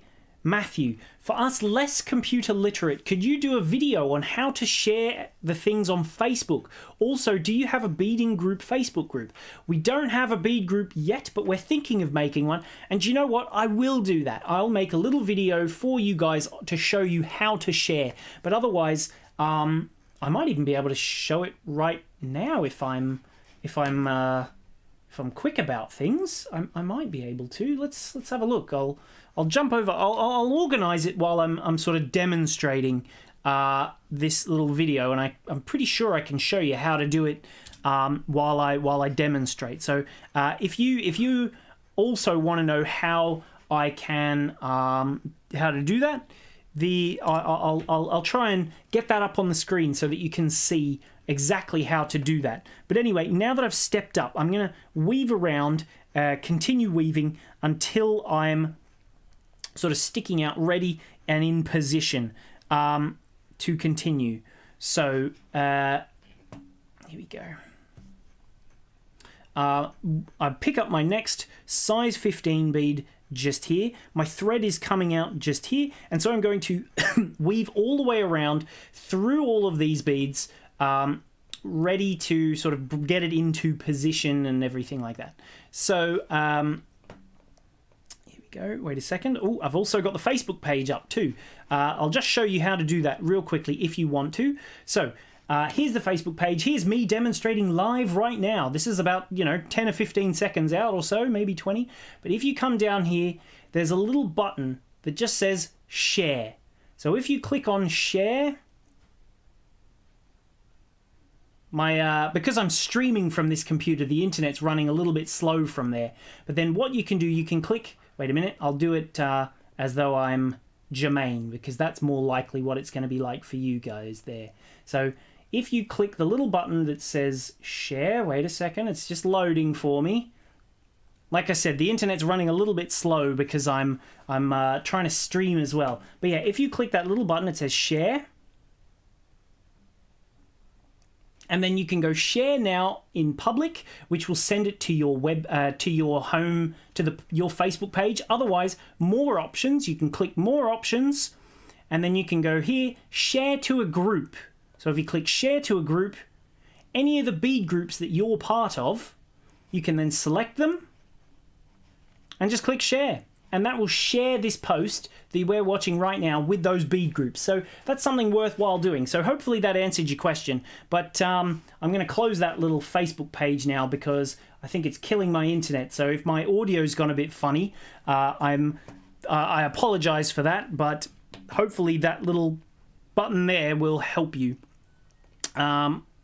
Mathew, for us less computer literate, could you do a video on how to share the things on Facebook? Also, do you have a beading group Facebook group? We don't have a bead group yet, but we're thinking of making one. And you know what? I will do that. I'll make a little video for you guys to show you how to share. But otherwise, I might even be able to show it right now if I'm quick about things. I might be able to. Let's have a look. I'll jump over. I'll organize it while I'm sort of demonstrating this little video, and I'm pretty sure I can show you how to do it while I demonstrate. So if you also want to know how I can how to do that, I'll try and get that up on the screen so that you can see exactly how to do that. But anyway, now that I've stepped up, I'm going to weave around, continue weaving until I'm sort of sticking out ready and in position to continue. So here we go. I pick up my next size 15 bead just here. My thread is coming out just here, and so I'm going to weave all the way around through all of these beads, ready to sort of get it into position and everything like that. So here we go. Wait a second. Oh, I've also got the Facebook page up too. I'll just show you how to do that real quickly if you want to. So here's the Facebook page. Here's me demonstrating live right now. This is about, 10 or 15 seconds out or so, maybe 20. But if you come down here, there's a little button that just says share. So if you click on share, because I'm streaming from this computer, the internet's running a little bit slow from there. But then what you can do, you can click, wait a minute, I'll do it as though I'm Jermaine, because that's more likely what it's going to be like for you guys there. So if you click the little button that says share, wait a second, it's just loading for me. Like I said, the internet's running a little bit slow because I'm trying to stream as well. But yeah, if you click that little button, it says share. And then you can go share now in public, which will send it to your to your home, to your Facebook page. Otherwise, more options. You can click more options, and then you can go here, share to a group. So if you click share to a group, any of the bead groups that you're part of, you can then select them and just click share. And that will share this post that we're watching right now with those bead groups. So that's something worthwhile doing. So hopefully that answered your question. But I'm going to close that little Facebook page now because I think it's killing my internet. So if my audio's gone a bit funny, I apologize for that. But hopefully that little button there will help you.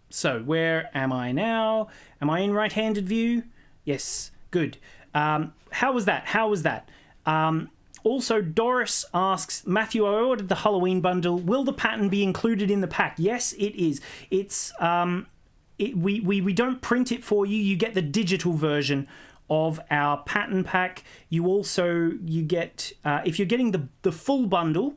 So where am I now? Am I in right-handed view? Yes, good. How was that? How was that? Also, Doris asks, Matthew, I ordered the Halloween bundle. Will the pattern be included in the pack? Yes, it is. It's we don't print it for you. You get the digital version of our pattern pack. You get if you're getting the full bundle,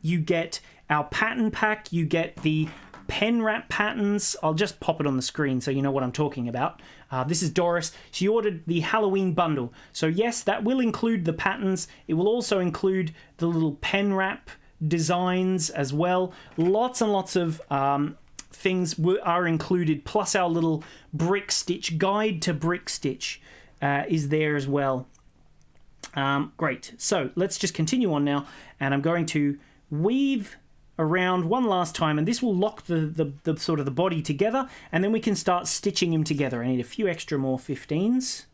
you get our pattern pack. You get the pen wrap patterns. I'll just pop it on the screen so you know what I'm talking about. This is Doris. She ordered the Halloween bundle. So yes, that will include the patterns. It will also include the little pen wrap designs as well. Lots and lots of things are included, plus our little brick stitch, guide to brick stitch is there as well. Great. So let's just continue on now, and I'm going to weave around one last time, and this will lock the sort of the body together, and then we can start stitching them together. I need a few extra more 15s.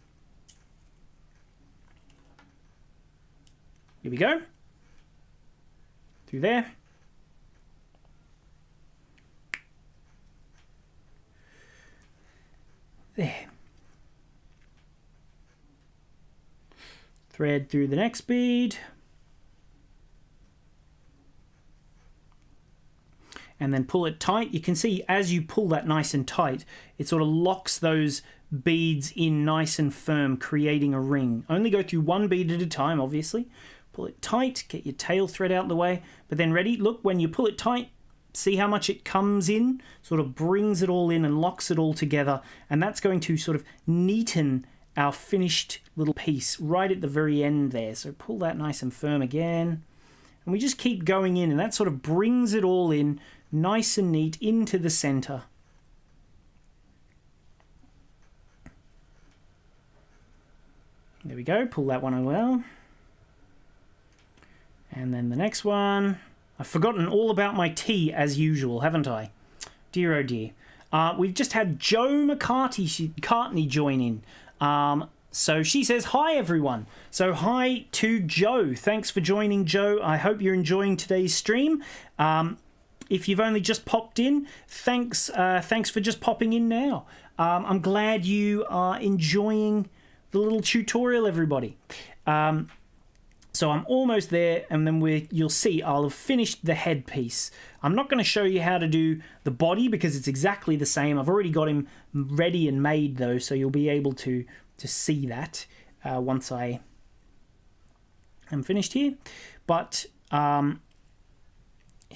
Here we go. Through there. There. Thread through the next bead. And then pull it tight. You can see as you pull that nice and tight, it sort of locks those beads in nice and firm, creating a ring. Only go through one bead at a time, obviously. Pull it tight, get your tail thread out of the way. But then ready, look, when you pull it tight, see how much it comes in? Sort of brings it all in and locks it all together. And that's going to sort of neaten our finished little piece right at the very end there. So pull that nice and firm again. And we just keep going in, and that sort of brings it all in nice and neat into the center. There we go, pull that one as well. And then the next one. I've forgotten all about my tea as usual, haven't I? Dear oh dear. We've just had Joe McCartney join in. So she says, hi everyone. So hi to Joe. Thanks for joining, Joe. I hope you're enjoying today's stream. If you've only just popped in, thanks for just popping in now. I'm glad you are enjoying the little tutorial, everybody. So I'm almost there, and then you'll see I'll have finished the headpiece. I'm not going to show you how to do the body because it's exactly the same. I've already got him ready and made though, so you'll be able to see that once I am finished here. But here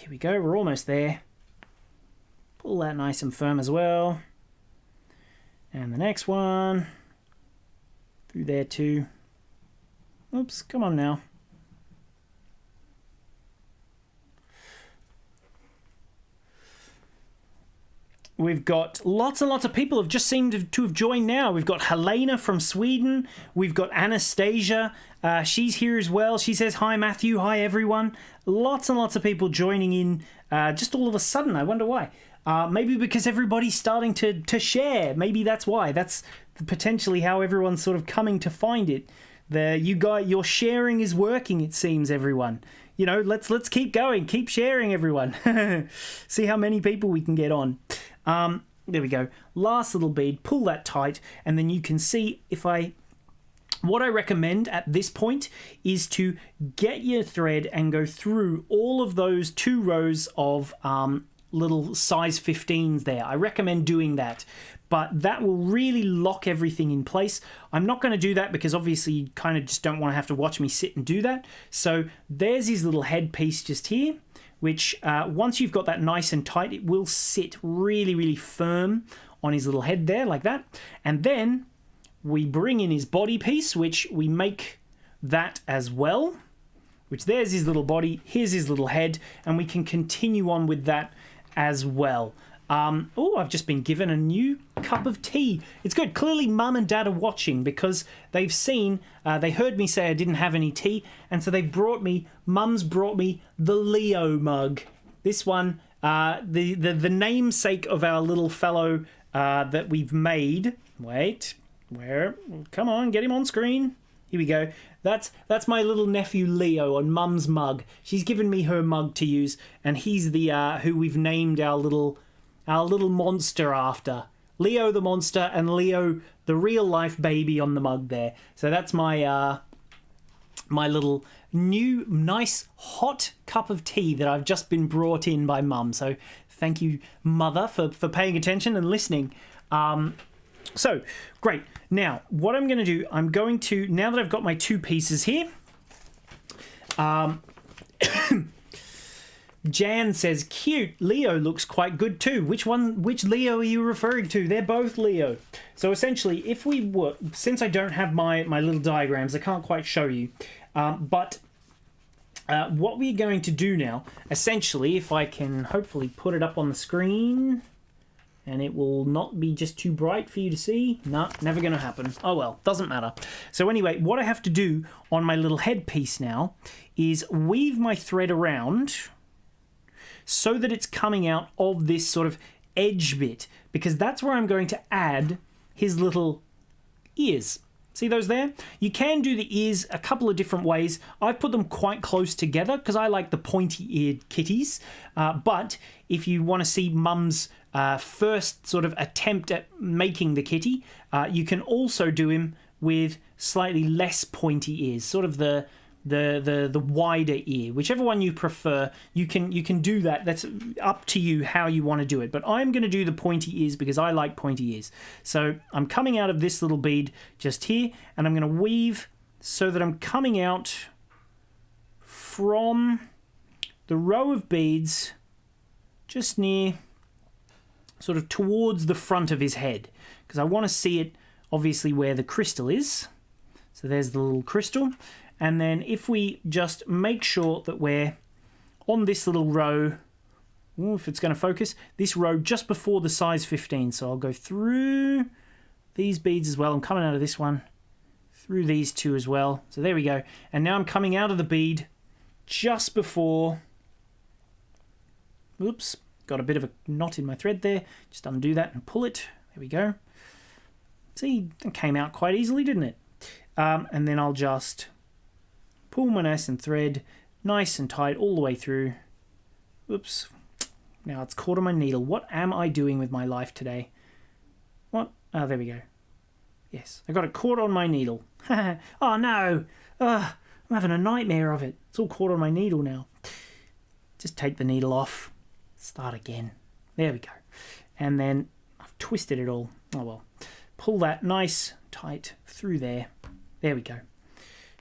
we go, we're almost there. Pull that nice and firm as well. And the next one, through there too. Oops, come on now. We've got lots and lots of people have just seemed to have joined now. We've got Helena from Sweden. We've got Anastasia. She's here as well. She says, hi, Matthew. Hi, everyone. Lots and lots of people joining in just all of a sudden. I wonder why. Maybe because everybody's starting to share. Maybe that's why. That's potentially how everyone's sort of coming to find it. Your sharing is working, it seems, everyone. You know, let's keep going. Keep sharing, everyone. See how many people we can get on. There we go. Last little bead. Pull that tight, and then you can see what I recommend at this point is to get your thread and go through all of those 2 rows of little size 15s there. I recommend doing that. But that will really lock everything in place. I'm not going to do that because obviously you kind of just don't want to have to watch me sit and do that. So there's his little headpiece just here, which once you've got that nice and tight, it will sit really, really firm on his little head there like that. And then we bring in his body piece, which we make that as well, which there's his little body, here's his little head, and we can continue on with that as well. Oh, I've just been given a new cup of tea. It's good. Clearly, Mum and Dad are watching because they've seen, they heard me say I didn't have any tea, and so Mum's brought me the Leo mug. This one, the namesake of our little fellow that we've made. Wait, come on, get him on screen. Here we go. That's my little nephew Leo on Mum's mug. She's given me her mug to use, and he's the who we've named our little monster after. Leo the monster and Leo the real life baby on the mug there. So that's my my little new nice hot cup of tea that I've just been brought in by Mum. So thank you, Mother, for paying attention and listening. So great. Now what I'm going to do, now that I've got my 2 pieces here, Jan says, cute, Leo looks quite good too. Which Leo are you referring to? They're both Leo. So essentially, since I don't have my little diagrams, I can't quite show you. But what we're going to do now, essentially, if I can hopefully put it up on the screen, and it will not be just too bright for you to see. No, never going to happen. Oh well, doesn't matter. So anyway, what I have to do on my little headpiece now is weave my thread around so that it's coming out of this sort of edge bit, because that's where I'm going to add his little ears. See those there? You can do the ears a couple of different ways. I've put them quite close together because I like the pointy-eared kitties. But if you want to see Mum's first sort of attempt at making the kitty, you can also do him with slightly less pointy ears, sort of the wider ear, whichever one you prefer. You can do that. That's up to you how you want to do it, but I'm going to do the pointy ears because I like pointy ears. So I'm coming out of this little bead just here, and I'm going to weave so that I'm coming out from the row of beads just near, sort of towards the front of his head, because I want to see it obviously where the crystal is. So there's the little crystal. And then if we just make sure that we're on this little row, if it's going to focus, this row just before the size 15. So I'll go through these beads as well. I'm coming out of this one, through these 2 as well. So there we go. And now I'm coming out of the bead just before, oops, got a bit of a knot in my thread there. Just undo that and pull it. There we go. See, it came out quite easily, didn't it? And then I'll just pull my nice and thread nice and tight all the way through. Oops. Now it's caught on my needle. What am I doing with my life today? What? Oh, there we go. Yes, I got it caught on my needle. Oh no. I'm having a nightmare of it. It's all caught on my needle now. Just take the needle off. Start again. There we go. And then I've twisted it all. Oh well. Pull that nice tight through there. There we go.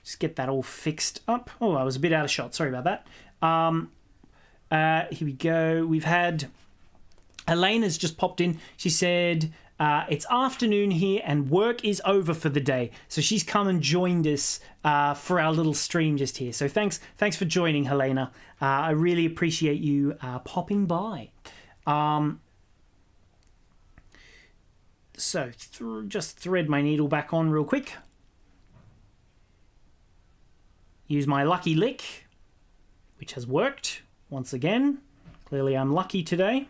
Just get that all fixed up. Oh, I was a bit out of shot. Sorry about that. Here we go. We've had... Elena's just popped in. She said, it's afternoon here and work is over for the day. So she's come and joined us for our little stream just here. So thanks for joining, Helena. I really appreciate you popping by. So just thread my needle back on real quick. Use my lucky lick, which has worked once again. Clearly I'm lucky today.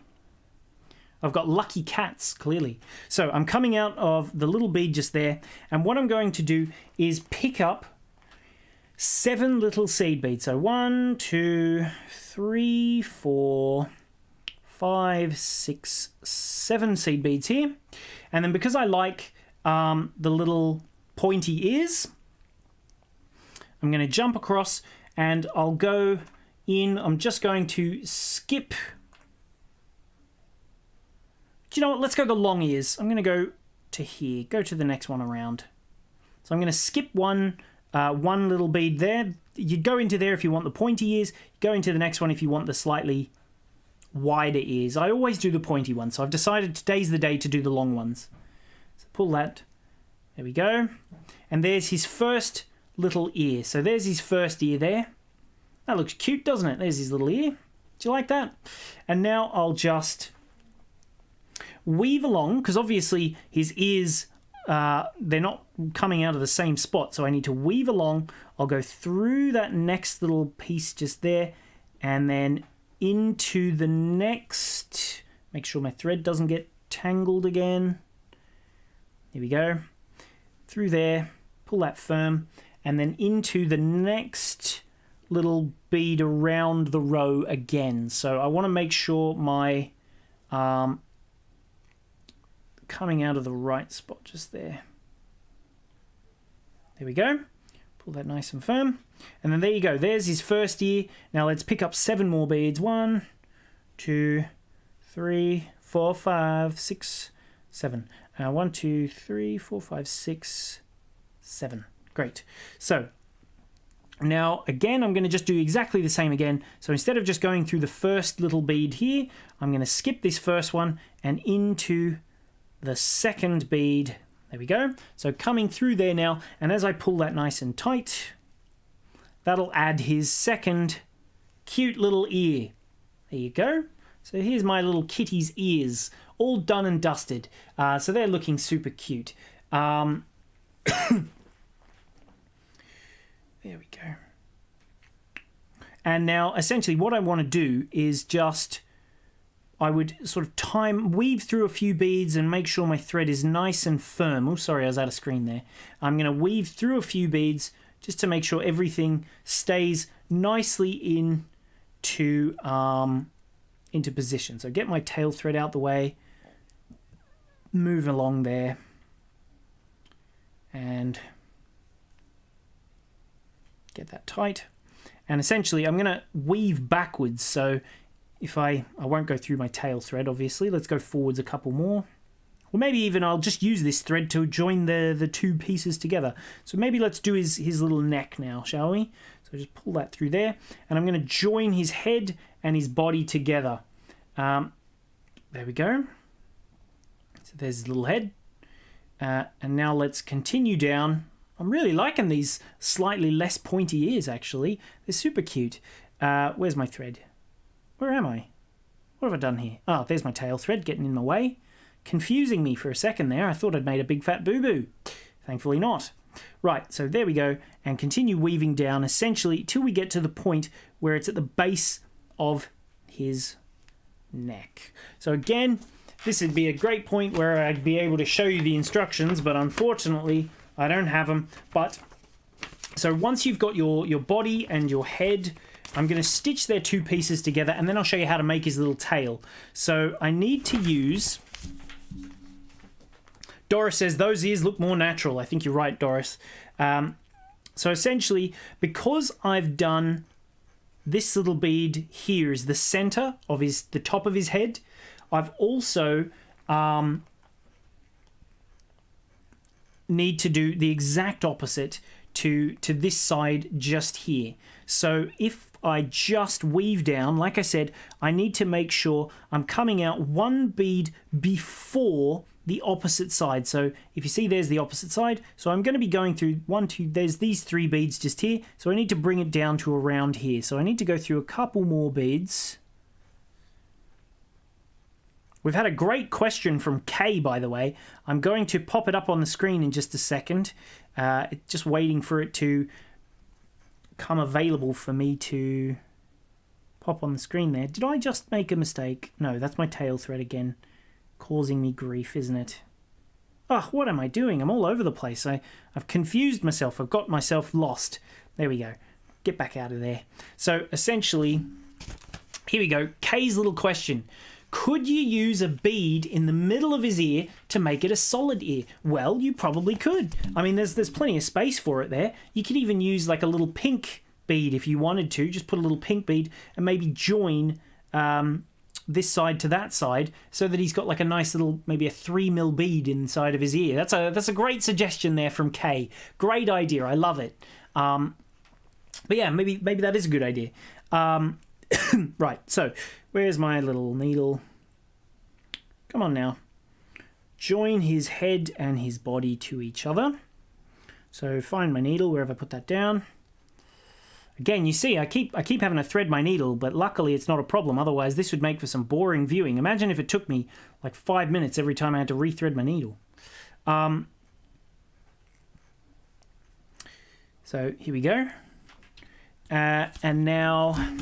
I've got lucky cats, clearly. So I'm coming out of the little bead just there. And what I'm going to do is pick up 7 little seed beads. So 1, 2, 3, 4, 5, 6, 7 seed beads here. And then because I like the little pointy ears, I'm going to jump across and I'll go in. I'm just going to skip... Do you know what? Let's go the long ears. I'm going to go to here. Go to the next one around. So I'm going to skip one little bead there. You'd go into there if you want the pointy ears. Go into the next one if you want the slightly wider ears. I always do the pointy ones. So I've decided today's the day to do the long ones. So pull that. There we go. And there's his first little ear. So there's his first ear there. That looks cute, doesn't it? There's his little ear. Do you like that? And now I'll just... weave along, because obviously his ears, they're not coming out of the same spot, so I need to weave along. I'll go through that next little piece just there, and then into the next. Make sure my thread doesn't get tangled again. Here we go. Through there, pull that firm, and then into the next little bead around the row again. So I want to make sure my... coming out of the right spot just there. There we go. Pull that nice and firm. And then there you go. There's his first ear. Now let's pick up 7 more beads. 1, 2, 3, 4, 5, 6, 7. 1, 2, 3, 4, 5, 6, 7. Great. So now again, I'm going to just do exactly the same again. So instead of just going through the first little bead here, I'm going to skip this first one and into the second bead. There we go. So coming through there now, and as I pull that nice and tight, that'll add his second cute little ear. There you go. So here's my little kitty's ears, all done and dusted. So they're looking super cute. There we go. And now essentially what I want to do is just... I would sort of weave through a few beads and make sure my thread is nice and firm. Oh, sorry, I was out of screen there. I'm going to weave through a few beads just to make sure everything stays nicely into position. So get my tail thread out the way, move along there, and get that tight. And essentially, I'm going to weave backwards. So if I won't go through my tail thread, obviously. Let's go forwards a couple more. Or maybe even I'll just use this thread to join the 2 pieces together. So maybe let's do his little neck now, shall we? So just pull that through there. And I'm going to join his head and his body together. There we go. So there's his little head. And now let's continue down. I'm really liking these slightly less pointy ears, actually. They're super cute. Where's my thread? Where am I? What have I done here? Oh, there's my tail thread getting in my way. Confusing me for a second there. I thought I'd made a big fat boo-boo. Thankfully not. Right, so there we go. And continue weaving down essentially till we get to the point where it's at the base of his neck. So again, this would be a great point where I'd be able to show you the instructions, but unfortunately I don't have them. But so once you've got your body and your head, I'm going to stitch their 2 pieces together, and then I'll show you how to make his little tail. So I need to use... Doris says, those ears look more natural. I think you're right, Doris. So essentially, because I've done this little bead here is the center of the top of his head, I've also need to do the exact opposite to this side just here. So if I just weave down, like I said, I need to make sure I'm coming out one bead before the opposite side. So if you see, there's the opposite side. So I'm going to be going through 1, 2, there's these 3 beads just here. So I need to bring it down to around here. So I need to go through a couple more beads. We've had a great question from Kay, by the way. I'm going to pop it up on the screen in just a second. Just waiting for it to come available for me to pop on the screen there. Did I just make a mistake? No, that's my tail thread again, causing me grief, isn't it? Oh, what am I doing? I'm all over the place. I've confused myself. I've got myself lost. There we go. Get back out of there. So essentially, here we go. Kay's little question. Could you use a bead in the middle of his ear to make it a solid ear? Well, you probably could. I mean, there's plenty of space for it there. You could even use like a little pink bead if you wanted to. Just put a little pink bead and maybe join this side to that side so that he's got like a nice little, maybe a 3mm bead inside of his ear. That's a great suggestion there from Kay. Great idea. I love it. But yeah, maybe that is a good idea. Right, so where's my little needle? Come on now. Join his head and his body to each other. So find my needle wherever I put that down. Again, you see, I keep having to thread my needle, but luckily it's not a problem. Otherwise, this would make for some boring viewing. Imagine if it took me like 5 minutes every time I had to rethread my needle. So here we go. And now...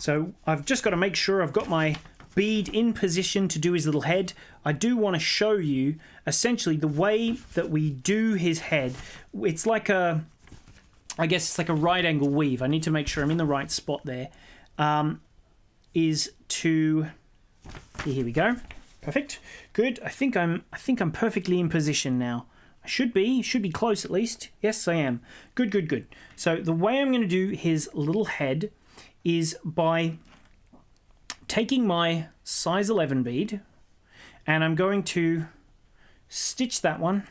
So I've just got to make sure I've got my bead in position to do his little head. I do want to show you essentially the way that we do his head. It's like I guess it's like a right angle weave. I need to make sure I'm in the right spot there. Here we go. Perfect. Good. I think I'm perfectly in position now. I should be close at least. Yes, I am. Good. So the way I'm going to do his little head is by taking my size 11 bead, and I'm going to stitch that one,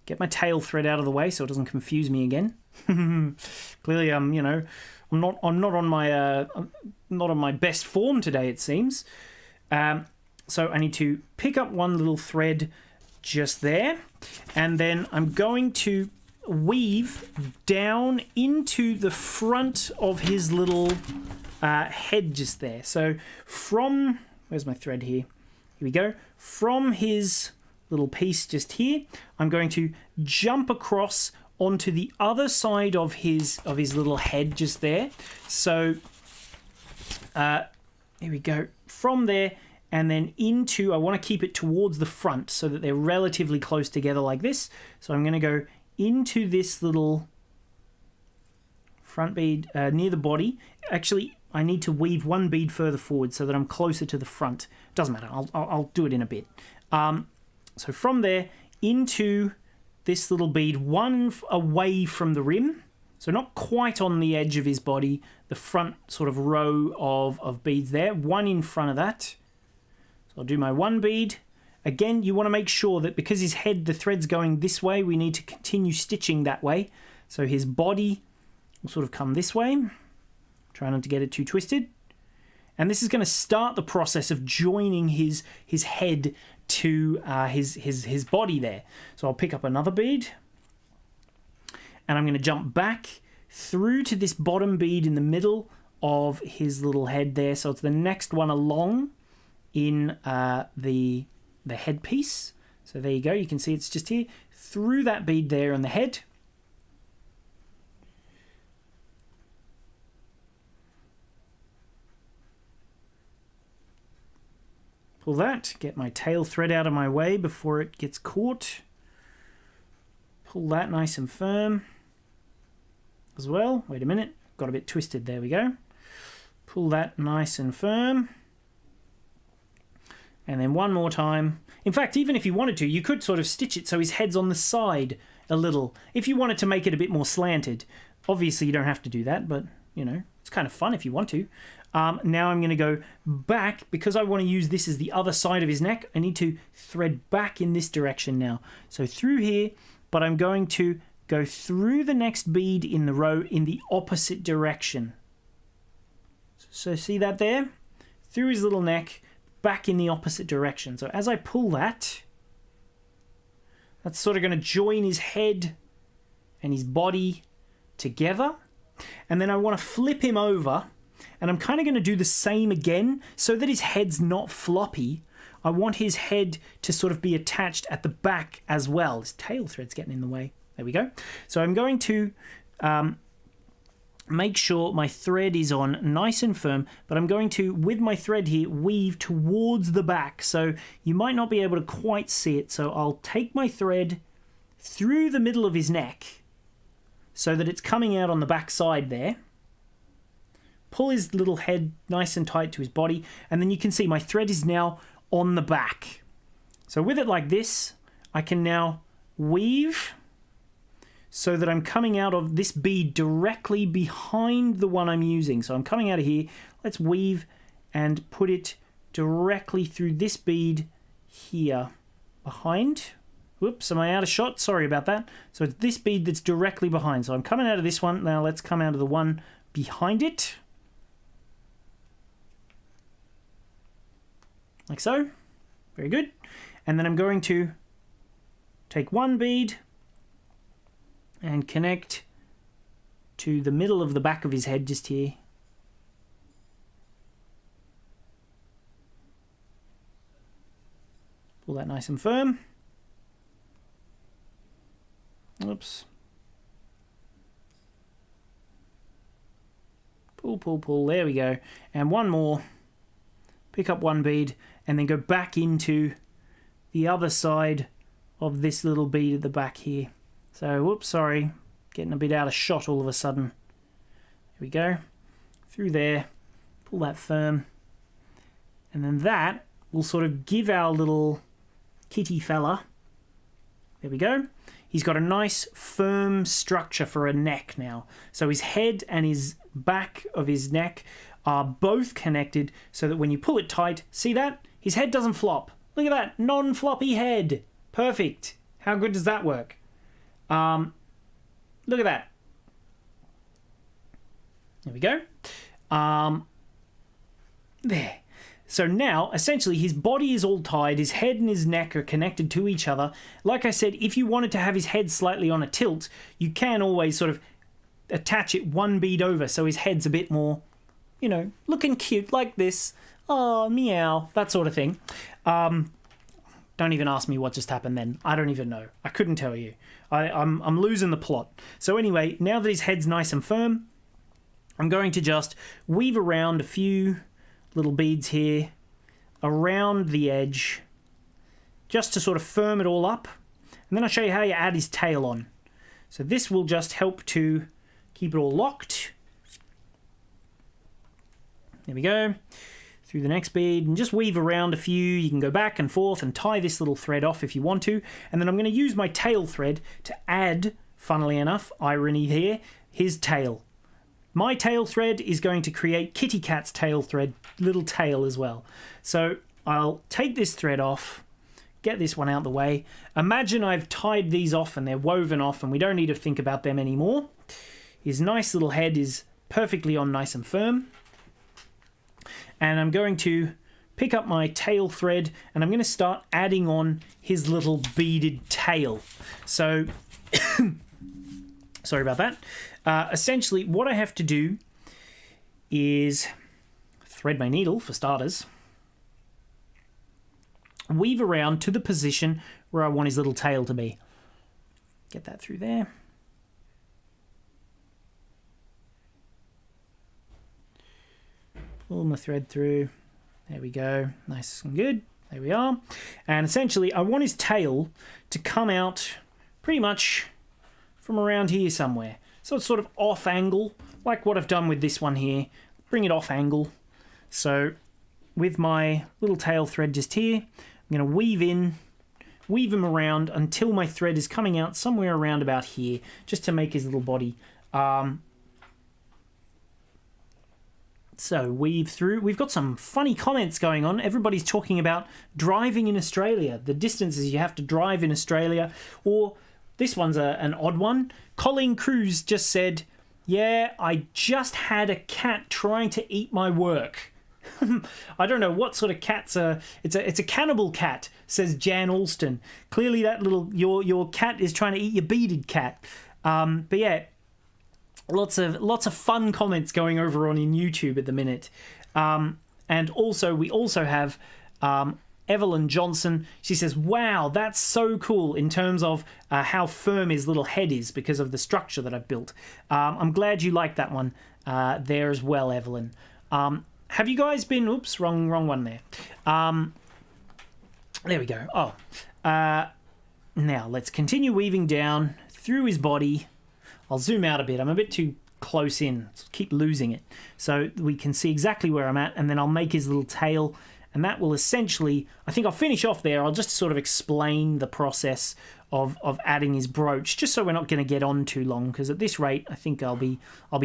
get my tail thread out of the way so it doesn't confuse me again. Clearly, I'm not on my best form today, it seems. So I need to pick up one little thread just there, and then I'm going to weave down into the front of his little head just there. So where's my thread here? Here we go. From his little piece just here, I'm going to jump across onto the other side of his little head just there. So here we go. From there and then into, I want to keep it towards the front so that they're relatively close together like this. So I'm going to go into this little front bead near the body. Actually, I need to weave one bead further forward so that I'm closer to the front. Doesn't matter. I'll do it in a bit. So from there into this little bead, one away from the rim. So not quite on the edge of his body, the front sort of row of beads there. One in front of that. So I'll do my one bead. Again, you want to make sure that because his head, the thread's going this way, we need to continue stitching that way. So his body will sort of come this way. Try not to get it too twisted. And this is going to start the process of joining his head to his body there. So I'll pick up another bead. And I'm going to jump back through to this bottom bead in the middle of his little head there. So it's the next one along in the headpiece. So there you go. You can see it's just here. Through that bead there on the head. Pull that. Get my tail thread out of my way before it gets caught. Pull that nice and firm as well. Wait a minute. Got a bit twisted. There we go. Pull that nice and firm. And then one more time. In fact, even if you wanted to, you could sort of stitch it so his head's on the side a little. If you wanted to make it a bit more slanted, obviously you don't have to do that, but, you know, it's kind of fun if you want to. Now I'm going to go back, because I want to use this as the other side of his neck. I need to thread back in this direction now. So through here, but I'm going to go through the next bead in the row in the opposite direction. So see that there? Through his little neck, back in the opposite direction. So as I pull that, that's sort of going to join his head and his body together. And then I want to flip him over, and I'm kind of going to do the same again so that his head's not floppy. I want his head to sort of be attached at the back as well. His tail thread's getting in the way. There we go. So I'm going to make sure my thread is on nice and firm, but I'm going to, with my thread here, weave towards the back. So you might not be able to quite see it. So I'll take my thread through the middle of his neck so that it's coming out on the back side there. Pull his little head nice and tight to his body, and then you can see my thread is now on the back. So with it like this, I can now weave so that I'm coming out of this bead directly behind the one I'm using. So I'm coming out of here. Let's weave and put it directly through this bead here behind. Whoops, am I out of shot? Sorry about that. So it's this bead that's directly behind. So I'm coming out of this one. Now let's come out of the one behind it. Like so. Very good. And then I'm going to take one bead and connect to the middle of the back of his head just here. Pull that nice and firm. Oops. Pull, pull, pull. There we go. And one more. Pick up one bead and then go back into the other side of this little bead at the back here. So, whoops, sorry, getting a bit out of shot all of a sudden. There we go. Through there, pull that firm. And then that will sort of give our little kitty fella, there we go. He's got a nice firm structure for a neck now. So his head and his back of his neck are both connected so that when you pull it tight, see that? His head doesn't flop. Look at that, non-floppy head. Perfect. How good does that work? Look at that. There we go. There. So now, essentially, his body is all tied. His head and his neck are connected to each other. Like I said, if you wanted to have his head slightly on a tilt, you can always sort of attach it one bead over so his head's a bit more, you know, looking cute like this. Oh, meow. That sort of thing. Don't even ask me what just happened then. I don't even know. I couldn't tell you. I'm losing the plot. So anyway, now that his head's nice and firm, I'm going to just weave around a few little beads here around the edge just to sort of firm it all up. And then I'll show you how you add his tail on. So this will just help to keep it all locked. There we go. Through the next bead and just weave around a few. You can go back and forth and tie this little thread off if you want to. And then I'm going to use my tail thread to add, funnily enough, irony here, his tail. My tail thread is going to create Kitty Cat's tail thread, little tail as well. So I'll take this thread off, get this one out the way. Imagine I've tied these off and they're woven off and we don't need to think about them anymore. His nice little head is perfectly on nice and firm. And I'm going to pick up my tail thread and I'm going to start adding on his little beaded tail. So, sorry about that. Essentially, what I have to do is thread my needle, for starters, weave around to the position where I want his little tail to be. Get that through there. Pull my thread through. There we go. Nice and good. There we are. And essentially, I want his tail to come out pretty much from around here somewhere. So it's sort of off angle, like what I've done with this one here. Bring it off angle. So with my little tail thread just here, I'm going to weave him around until my thread is coming out somewhere around about here, just to make his little body. So weave through. We've got some funny comments going on. Everybody's talking about driving in Australia, the distances you have to drive in Australia. Or this one's an odd one. Colleen Cruz just said, yeah, I just had a cat trying to eat my work. I don't know what sort of cat's it's a cannibal cat, says Jan Alston. Clearly that your cat is trying to eat your beaded cat. But yeah, lots of fun comments going over on in YouTube at the minute. And also we also have Evelyn Johnson. She says, wow, that's so cool in terms of how firm his little head is because of the structure that I've built. I'm glad you like that one there as well, Evelyn. Have you guys been... Oops, wrong one there. There we go. Oh, now let's continue weaving down through his body. I'll zoom out a bit. I'm a bit too close in. Keep losing it. So we can see exactly where I'm at, and then I'll make his little tail, and that will essentially... I think I'll finish off there. I'll just sort of explain the process of adding his brooch, just so we're not going to get on too long, because at this rate, I think I'll be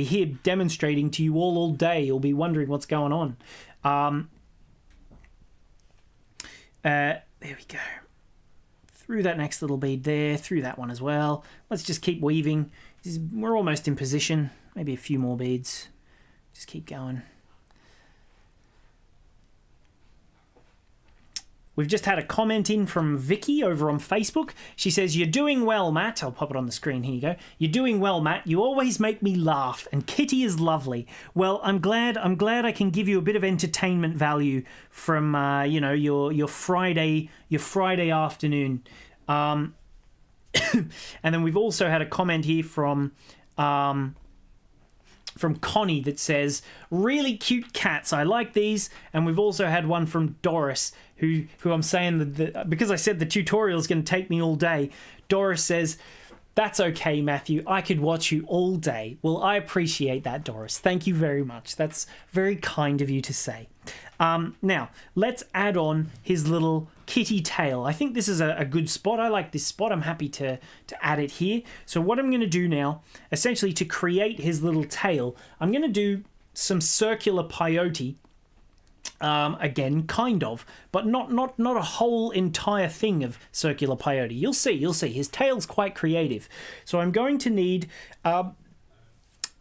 here demonstrating to you all day. You'll be wondering what's going on. There we go. Through that next little bead there, through that one as well. Let's just keep weaving. We're almost in position. Maybe a few more beads. Just keep going. We've just had a comment in from Vicky over on Facebook. She says, you're doing well, Matt. I'll pop it on the screen. Here you go. You're doing well, Matt. You always make me laugh, and Kitty is lovely. Well, I'm glad I can give you a bit of entertainment value from you know, your Friday afternoon. And then we've also had a comment here from Connie that says, really cute cats. I like these. And we've also had one from Doris, who I'm saying that because I said the tutorial is going to take me all day. Doris says, that's okay, Matthew. I could watch you all day. Well, I appreciate that, Doris. Thank you very much. That's very kind of you to say. Now, let's add on his little kitty tail. I think this is a good spot. I like this spot. I'm happy to add it here. So what I'm going to do now, essentially to create his little tail, I'm going to do some circular peyote. Again, kind of, but not a whole entire thing of circular peyote. You'll see. His tail's quite creative. So I'm going to need to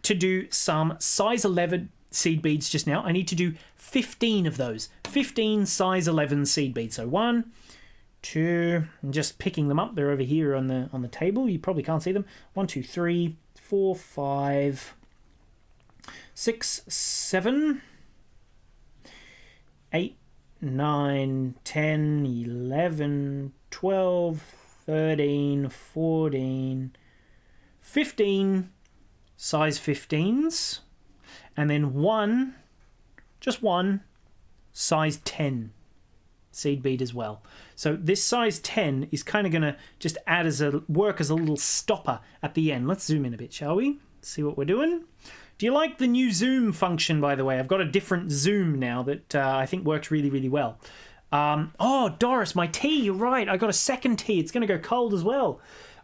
do some size 11 seed beads just now. I need to do 15 of those. 15 size 11 seed beads. So 1, 2, I'm just picking them up. They're over here on the table. You probably can't see them. 1, 2, 3, 4, 5, 6, 7, 8, 9, 10, 11, 12, 13, 14, 15 size 15s, and then just one size 10 seed bead as well. So this size 10 is kind of going to just work as a little stopper at the end. Let's zoom in a bit, shall we? See what we're doing. Do you like the new zoom function, by the way? I've got a different zoom now that I think works really, really well. Oh, Doris, my tea, you're right. I got a second tea. It's going to go cold as well.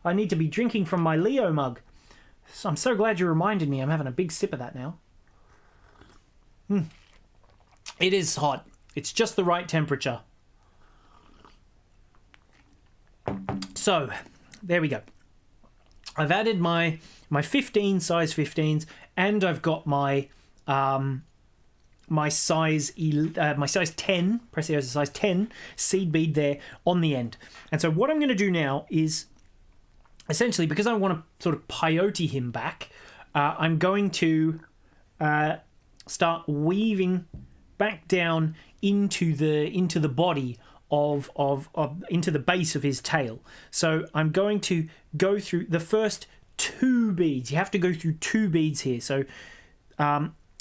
I need to be drinking from my Leo mug. So I'm so glad you reminded me. I'm having a big sip of that now. It is hot. It's just the right temperature. So, there we go. I've added my 15 size 15s, and I've got my my size 10 Preciosa size 10 seed bead there on the end. And so what I'm going to do now is essentially, because I want to sort of peyote him back, I'm going to start weaving back down into the body of into the base of his tail. So I'm going to go through the first 2 beads. You have to go through 2 beads here. So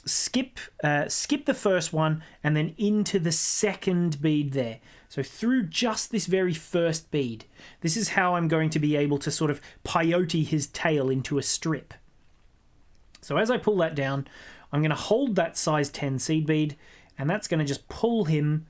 skip the first one and then into the second bead there. So through just this very first bead. This is how I'm going to be able to sort of peyote his tail into a strip. So as I pull that down, I'm going to hold that size 10 seed bead, and that's going to just pull him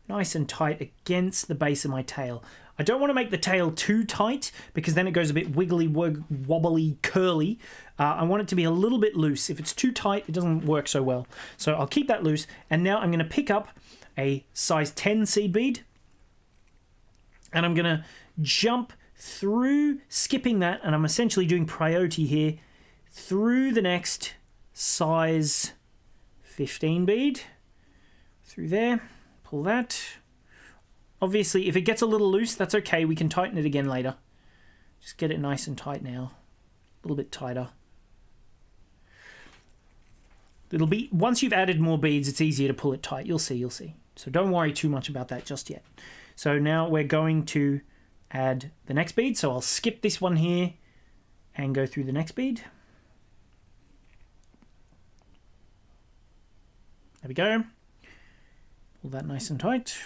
nice and tight against the base of my tail. I don't want to make the tail too tight because then it goes a bit wiggly, wobbly, curly. I want it to be a little bit loose. If it's too tight, it doesn't work so well. So I'll keep that loose. And now I'm going to pick up a size 10 seed bead. And I'm going to jump through, skipping that, and I'm essentially doing Peyote here, through the next size 15 bead. Through there, pull that. Obviously, if it gets a little loose, that's okay. We can tighten it again later. Just get it nice and tight now. A little bit tighter. It'll be, once you've added more beads, it's easier to pull it tight. You'll see, you'll see. So don't worry too much about that just yet. So now we're going to add the next bead. So I'll skip this one here and go through the next bead. There we go. Pull that nice and tight.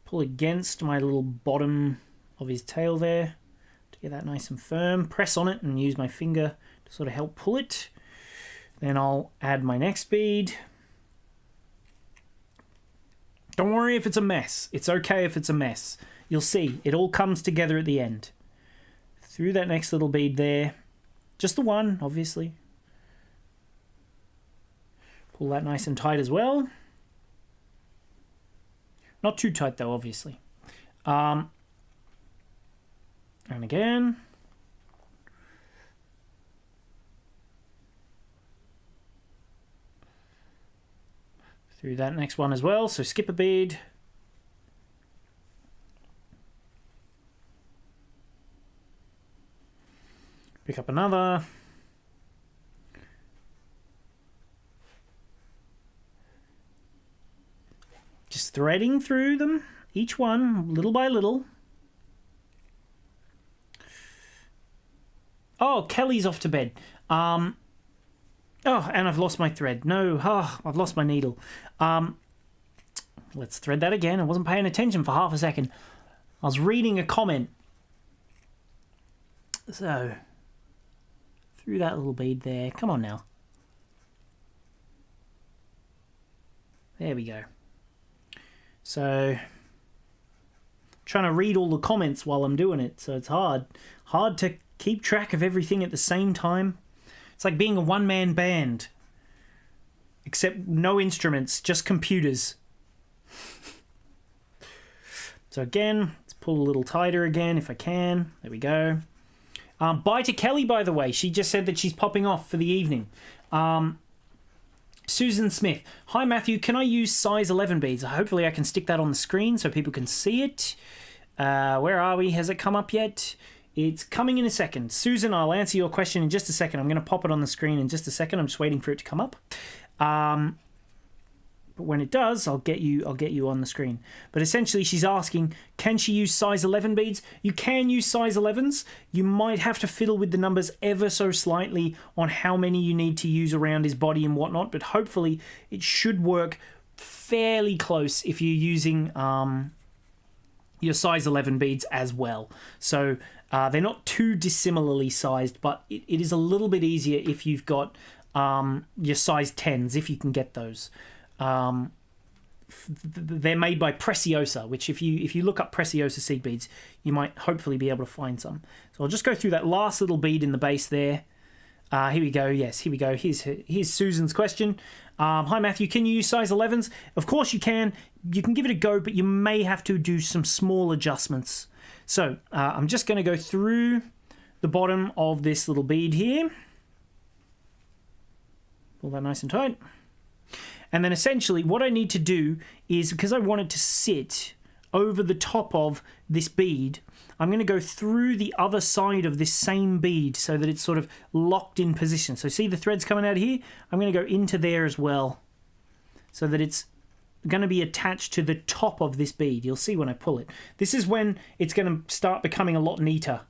Pull against my little bottom of his tail there to get that nice and firm. Press on it and use my finger to sort of help pull it. Then I'll add my next bead. Don't worry if it's a mess. It's okay if it's a mess. You'll see, it all comes together at the end. Through that next little bead there. Just the one, obviously. Pull that nice and tight as well. Not too tight though, obviously. And again. Through that next one as well, so skip a bead. Pick up another. Just threading through them, each one, little by little. Oh, Kelly's off to bed. Oh, and I've lost my thread. No, I've lost my needle. Let's thread that again. I wasn't paying attention for half a second. I was reading a comment. So, through that little bead there. Come on now. There we go. So, trying to read all the comments while I'm doing it, so it's hard. Hard to keep track of everything at the same time. It's like being a one-man band. Except no instruments, just computers. So again, let's pull a little tighter again if I can. There we go. Bye to Kelly, by the way. She just said that she's popping off for the evening. Susan Smith. Hi, Matthew. Can I use size 11 beads? Hopefully I can stick that on the screen so people can see it. Where are we? Has it come up yet? It's coming in a second. Susan, I'll answer your question in just a second. I'm going to pop it on the screen in just a second. I'm just waiting for it to come up. But when it does, I'll get you on the screen. But essentially, she's asking, can she use size 11 beads? You can use size 11s. You might have to fiddle with the numbers ever so slightly on how many you need to use around his body and whatnot. But hopefully, it should work fairly close if you're using your size 11 beads as well. So they're not too dissimilarly sized, but it is a little bit easier if you've got your size 10s, if you can get those. They're made by Preciosa, which if you look up Preciosa seed beads, you might hopefully be able to find some. So I'll just go through that last little bead in the base there. Here we go. Yes, here we go. Here's Susan's question. Hi, Matthew. Can you use size 11s? Of course you can. You can give it a go, but you may have to do some small adjustments. So I'm just going to go through the bottom of this little bead here. Pull that nice and tight. And then essentially what I need to do is, because I want it to sit over the top of this bead, I'm going to go through the other side of this same bead so that it's sort of locked in position. So see the threads coming out here? I'm going to go into there as well so that it's going to be attached to the top of this bead. You'll see when I pull it. This is when it's going to start becoming a lot neater.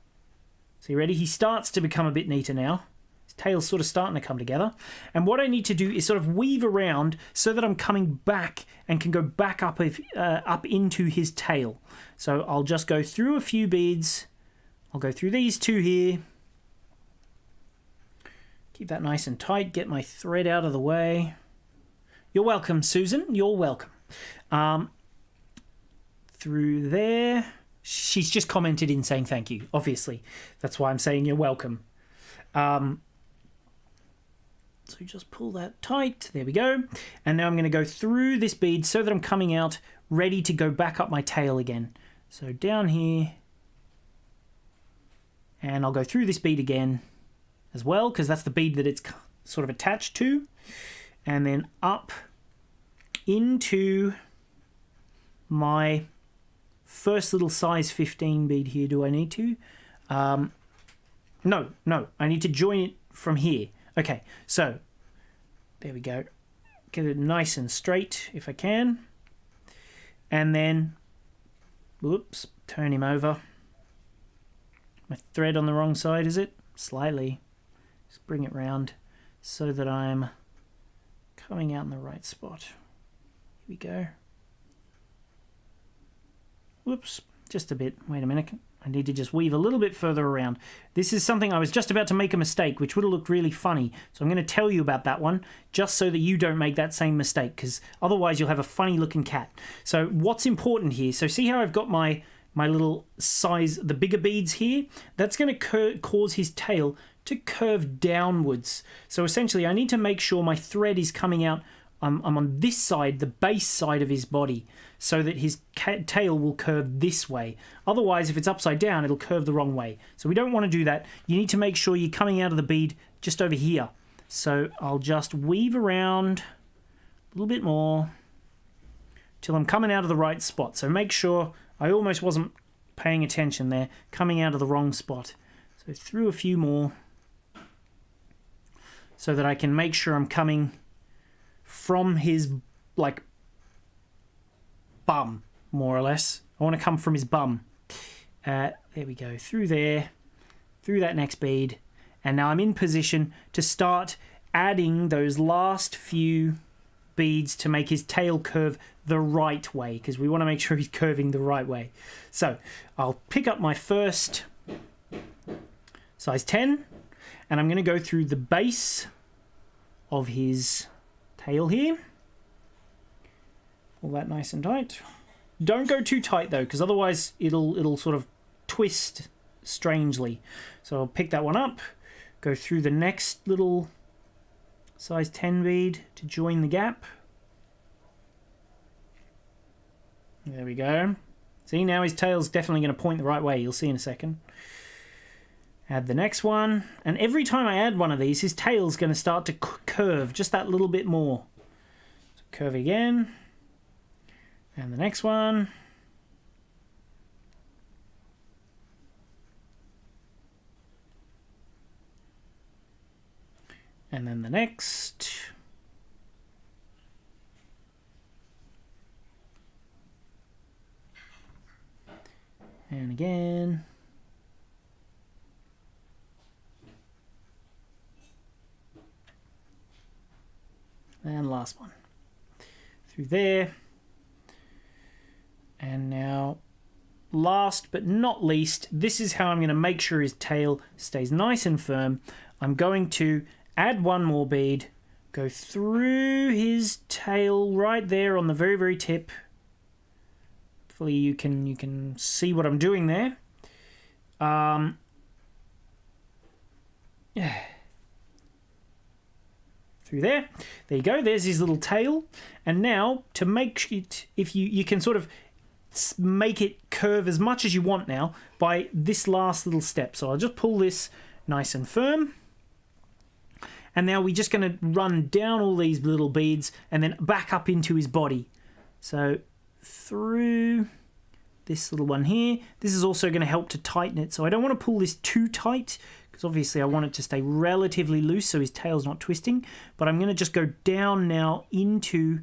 So you ready? He starts to become a bit neater now. His tail's sort of starting to come together. And what I need to do is sort of weave around so that I'm coming back and can go back up into his tail. So I'll just go through a few beads. I'll go through these two here. Keep that nice and tight. Get my thread out of the way. You're welcome, Susan. You're welcome. Through there. She's just commented in saying thank you, obviously. That's why I'm saying you're welcome. So just pull that tight. There we go. And now I'm going to go through this bead so that I'm coming out ready to go back up my tail again. So down here. And I'll go through this bead again as well, because that's the bead that it's sort of attached to. And then up into my first little size 15 bead here. Do I need to? No, I need to join it from here. Okay, so there we go. Get it nice and straight if I can. And then, whoops, turn him over. My thread on the wrong side, is it? Slightly. Just bring it round so that I'm coming out in the right spot. Here we go. Whoops, just a bit. Wait a minute. I need to just weave a little bit further around. This is something I was just about to make a mistake, which would have looked really funny. So I'm going to tell you about that one, just so that you don't make that same mistake, because otherwise you'll have a funny looking cat. So what's important here? So see how I've got my little size, the bigger beads here? That's going to cause his tail to curve downwards. So essentially I need to make sure my thread is coming out. I'm on this side, the base side of his body, so that his tail will curve this way. Otherwise, if it's upside down, it'll curve the wrong way. So we don't want to do that. You need to make sure you're coming out of the bead just over here. So I'll just weave around a little bit more till I'm coming out of the right spot. So make sure, I almost wasn't paying attention there, coming out of the wrong spot. So through a few more so that I can make sure I'm coming from his, like, bum, more or less. I want to come from his bum. There we go. Through there, through that next bead. And now I'm in position to start adding those last few beads to make his tail curve the right way, because we want to make sure he's curving the right way. So I'll pick up my first size 10, and I'm going to go through the base of his tail here. Pull that nice and tight. Don't go too tight though, because otherwise it'll sort of twist strangely. So I'll pick that one up, go through the next little size 10 bead to join the gap. There we go. See, now his tail's definitely going to point the right way. You'll see in a second. Add the next one. And every time I add one of these, his tail's going to start to curve just that little bit more. So curve again. And the next one. And then the next. And again. And last one. Through there. And now, last but not least, this is how I'm going to make sure his tail stays nice and firm. I'm going to add one more bead, go through his tail right there on the very, very tip. Hopefully you can see what I'm doing there. Yeah. Through there. There you go. There's his little tail. And now, to make it, if you can sort of make it curve as much as you want now by this last little step. So I'll just pull this nice and firm. And now we're just going to run down all these little beads and then back up into his body. So through this little one here. This is also going to help to tighten it. So I don't want to pull this too tight because obviously I want it to stay relatively loose so his tail's not twisting. But I'm going to just go down now into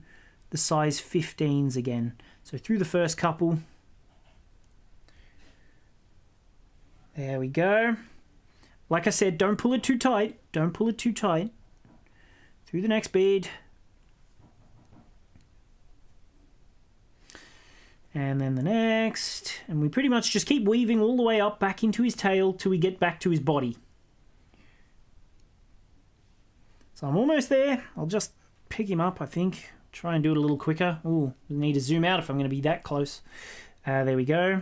the size 15s again. So through the first couple. There we go. Like I said, don't pull it too tight. Don't pull it too tight. Through the next bead. And then the next. And we pretty much just keep weaving all the way up back into his tail till we get back to his body. So I'm almost there. I'll just pick him up, I think. Try and do it a little quicker. Ooh, need to zoom out if I'm going to be that close. There we go.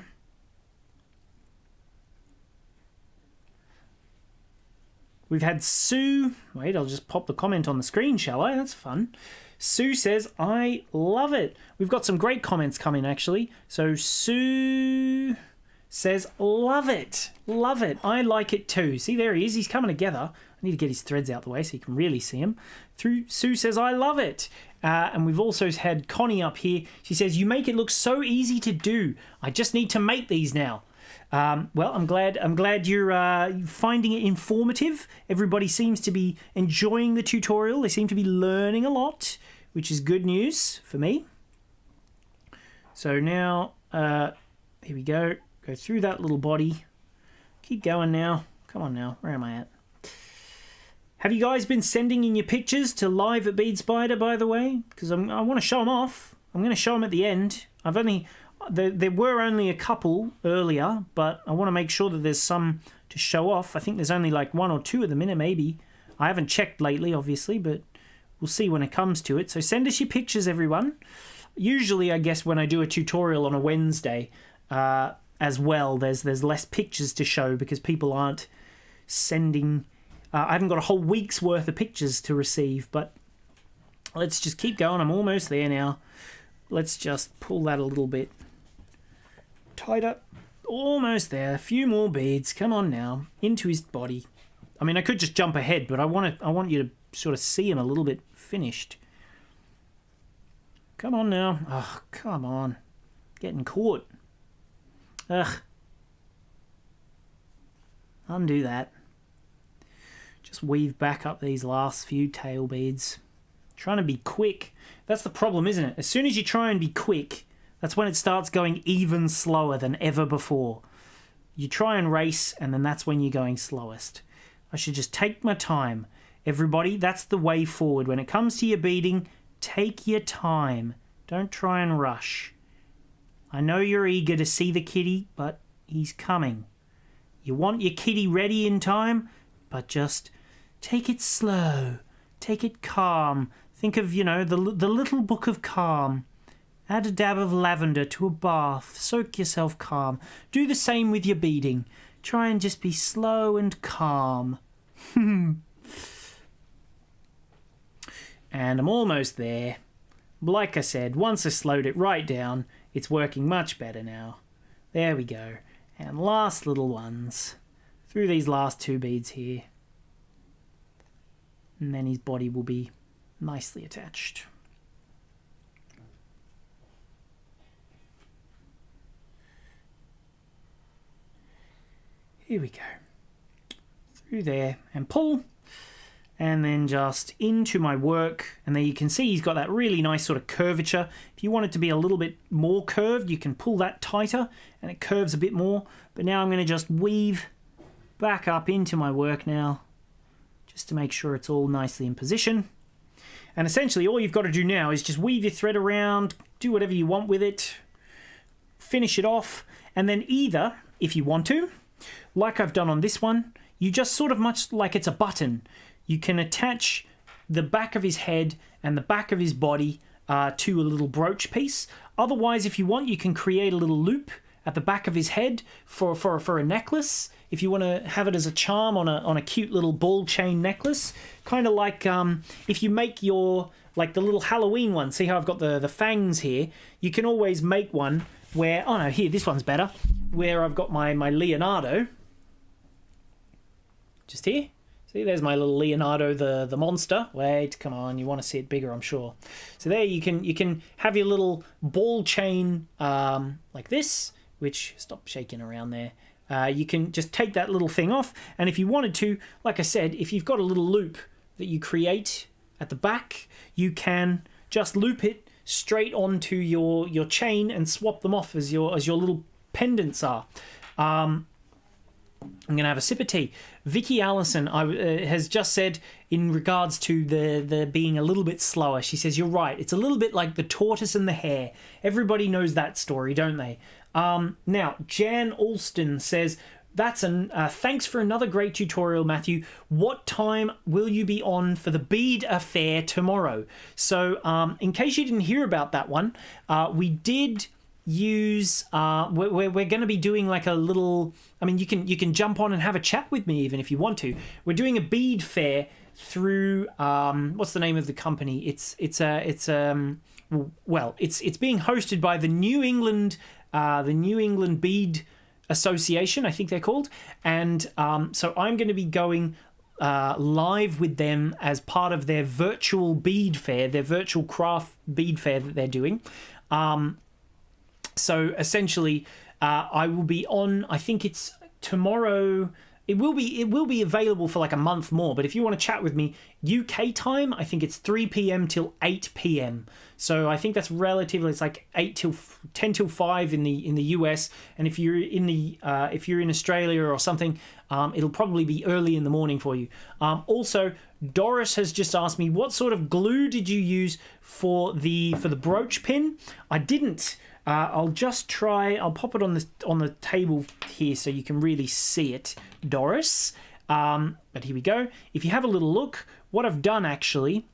We've had Sue. Wait, I'll just pop the comment on the screen, shall I? That's fun. Sue says, I love it. We've got some great comments coming, actually. So Sue says, love it. Love it. I like it too. See, there he is. He's coming together. I need to get his threads out the way so you can really see him. Sue says, I love it. And we've also had Connie up here. She says, you make it look so easy to do. I just need to make these now. Well, I'm glad you're finding it informative. Everybody seems to be enjoying the tutorial. They seem to be learning a lot, which is good news for me. So now, here we go. Go through that little body. Keep going now. Come on now. Where am I at? Have you guys been sending in your pictures to live at Bead Spider, by the way? Because I want to show them off. I'm going to show them at the end. There were only a couple earlier, but I want to make sure that there's some to show off. I think there's only like 1 or 2 at the minute, maybe. I haven't checked lately, obviously, but we'll see when it comes to it. So send us your pictures, everyone. Usually, I guess, when I do a tutorial on a Wednesday as well, there's less pictures to show because people aren't sending... I haven't got a whole week's worth of pictures to receive, but let's just keep going. I'm almost there now. Let's just pull that a little bit tighter. Almost there. A few more beads. Come on now. Into his body. I mean, I could just jump ahead, but I want you to sort of see him a little bit finished. Come on now. Oh, come on. Getting caught. Ugh. Undo that. Just weave back up these last few tail beads. Trying to be quick. That's the problem, isn't it? As soon as you try and be quick, that's when it starts going even slower than ever before. You try and race, and then that's when you're going slowest. I should just take my time. Everybody, that's the way forward. When it comes to your beading, take your time. Don't try and rush. I know you're eager to see the kitty, but he's coming. You want your kitty ready in time, but just take it slow. Take it calm. Think of, the little book of calm. Add a dab of lavender to a bath. Soak yourself calm. Do the same with your beading. Try and just be slow and calm. And I'm almost there. Like I said, once I slowed it right down, it's working much better now. There we go. And last little ones. Through these last 2 beads here. And then his body will be nicely attached. Here we go. Through there and pull. And then just into my work. And there you can see he's got that really nice sort of curvature. If you want it to be a little bit more curved, you can pull that tighter and it curves a bit more. But now I'm going to just weave back up into my work now, just to make sure it's all nicely in position. And essentially all you've got to do now is just weave your thread around, do whatever you want with it, finish it off, and then either, if you want to, like I've done on this one, you just sort of much like it's a button, you can attach the back of his head and the back of his body to a little brooch piece. Otherwise, if you want, you can create a little loop at the back of his head for a necklace. If you want to have it as a charm on a cute little ball chain necklace, kind of like if you make your, like the little Halloween one, see how I've got the fangs here, you can always make one where, oh no, here, this one's better, where I've got my Leonardo, just here. See, there's my little Leonardo the monster. Wait, come on, you want to see it bigger, I'm sure. So there you can have your little ball chain like this, which, stop shaking around there. You can just take that little thing off, and if you wanted to, like I said, if you've got a little loop that you create at the back, you can just loop it straight onto your chain and swap them off as your little pendants are. I'm going to have a sip of tea. Vicky Allison has just said, in regards to the being a little bit slower, she says, you're right, it's a little bit like the tortoise and the hare. Everybody knows that story, don't they? Now, Jan Alston says, thanks for another great tutorial, Matthew. What time will you be on for the bead affair tomorrow? So in case you didn't hear about that one, we did use we're going to be doing like a little, I mean, you can jump on and have a chat with me even if you want to. We're doing a bead fair through what's the name of the company? It's being hosted by the New England Bead Association, I think they're called, and so I'm going to be going live with them as part of their virtual bead fair, their virtual craft bead fair that they're doing. So essentially, I will be on, I think it's tomorrow. It will be available for like a month more, but if you want to chat with me, UK time, I think it's 3 p.m. till 8 p.m. So I think that's relatively, it's like 10 till 5 in the US, and if you're in Australia or something, it'll probably be early in the morning for you. Also, Doris has just asked me, what sort of glue did you use for the brooch pin? I didn't. I'll just try. I'll pop it on the table here so you can really see it, Doris. But here we go. If you have a little look, what I've done actually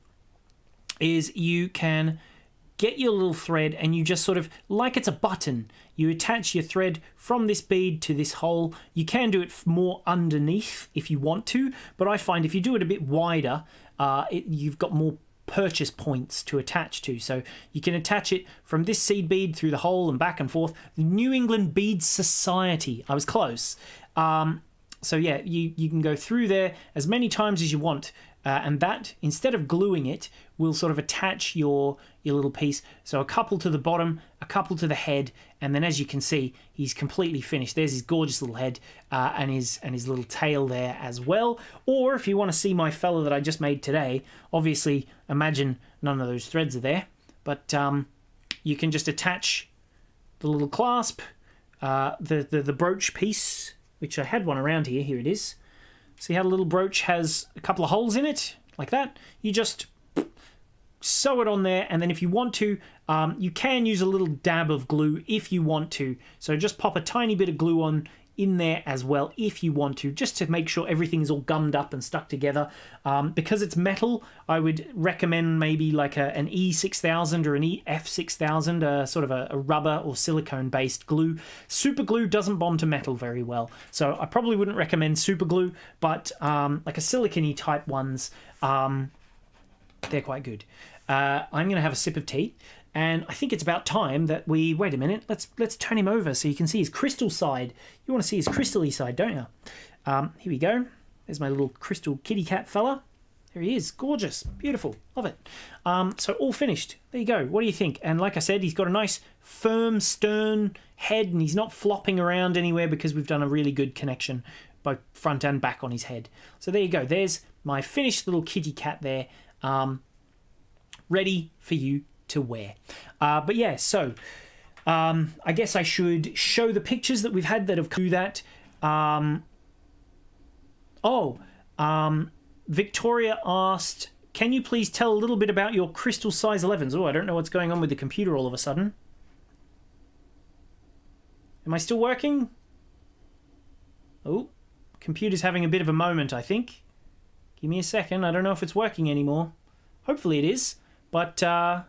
is you can get your little thread and you just sort of, like it's a button, you attach your thread from this bead to this hole. You can do it more underneath if you want to, but I find if you do it a bit wider, you've got more purchase points to attach to. So you can attach it from this seed bead through the hole and back and forth. The New England Bead Society. I was close. So yeah, you can go through there as many times as you want. And that, instead of gluing it, will sort of attach your little piece. So a couple to the bottom, a couple to the head, and then as you can see, he's completely finished. There's his gorgeous little head and his little tail there as well. Or if you want to see my fella that I just made today, obviously imagine none of those threads are there, but you can just attach the little clasp, the brooch piece, which I had one around here. Here it is. See how the little brooch has a couple of holes in it? Like that. You just sew it on there, and then if you want to, you can use a little dab of glue if you want to. So just pop a tiny bit of glue on in there as well if you want to, just to make sure everything's all gummed up and stuck together. Because it's metal, I would recommend maybe like an E6000 or an EF6000, sort of a rubber or silicone based glue. Super glue doesn't bond to metal very well, so I probably wouldn't recommend super glue, but like a silicone type ones, they're quite good. I'm going to have a sip of tea, and I think it's about time that we... Wait a minute. Let's turn him over so you can see his crystal side. You want to see his crystal-y side, don't you? Here we go. There's my little crystal kitty cat fella. There he is. Gorgeous. Beautiful. Love it. So all finished. There you go. What do you think? And like I said, he's got a nice, firm, stern head, and he's not flopping around anywhere because we've done a really good connection, both front and back on his head. So there you go. There's my finished little kitty cat there. Ready for you to wear. But yeah, so I guess I should show the pictures that we've had that have come through that. Victoria asked, can you please tell a little bit about your crystal size 11s? Oh, I don't know what's going on with the computer all of a sudden. Am I still working? Oh, computer's having a bit of a moment, I think. Give me a second. I don't know if it's working anymore. Hopefully it is, but I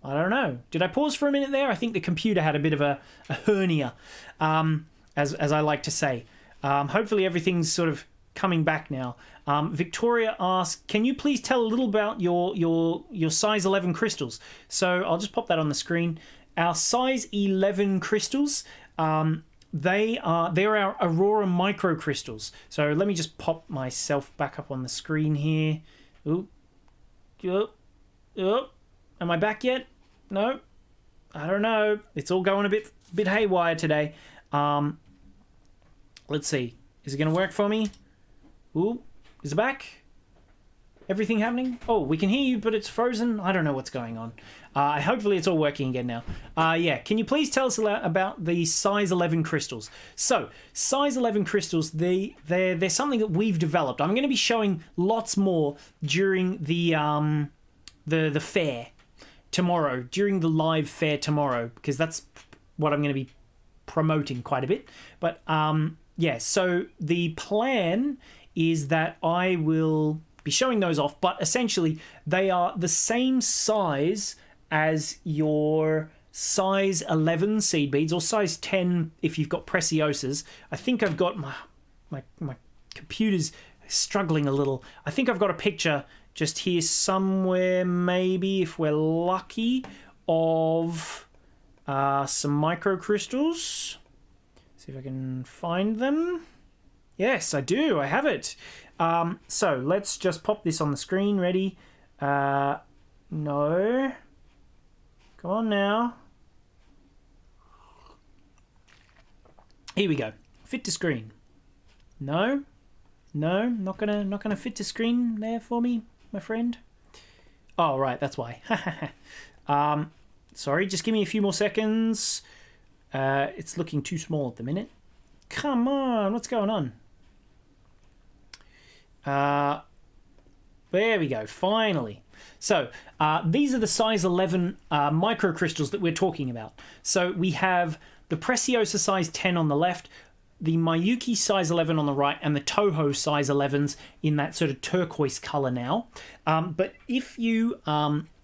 don't know. Did I pause for a minute there? I think the computer had a bit of a hernia, as I like to say. Hopefully everything's sort of coming back now. Victoria asked, can you please tell a little about your size 11 crystals? So I'll just pop that on the screen. Our size 11 crystals, they're our Aurora micro crystals. So let me just pop myself back up on the screen here. Ooh. Am I back yet? No, I don't know. It's all going a bit haywire today. Let's see. Is it going to work for me? Ooh, is it back? Everything happening? Oh, we can hear you, but it's frozen. I don't know what's going on. Hopefully it's all working again now. Yeah, can you please tell us about the size 11 crystals? So, size 11 crystals, they're something that we've developed. I'm going to be showing lots more during the fair tomorrow, during the live fair tomorrow, because that's what I'm going to be promoting quite a bit. But yeah, so the plan is that I will be showing those off, but essentially they are the same size as your size 11 seed beads, or size 10 if you've got Preciosas. I think I've got my computer's struggling a little. I think I've got a picture just here somewhere, maybe if we're lucky, of some microcrystals. See if I can find them. Yes, I do. I have it. So let's just pop this on the screen. Ready? No. Come on now. Here we go. Fit to screen. No, not gonna fit to screen there for me, my friend. Oh, right, that's why. Sorry, just give me a few more seconds. It's looking too small at the minute. Come on, what's going on? There we go, finally. So, these are the size 11 microcrystals that we're talking about. So, we have the Preciosa size 10 on the left, the Miyuki size 11 on the right, and the Toho size 11s in that sort of turquoise color now. But if you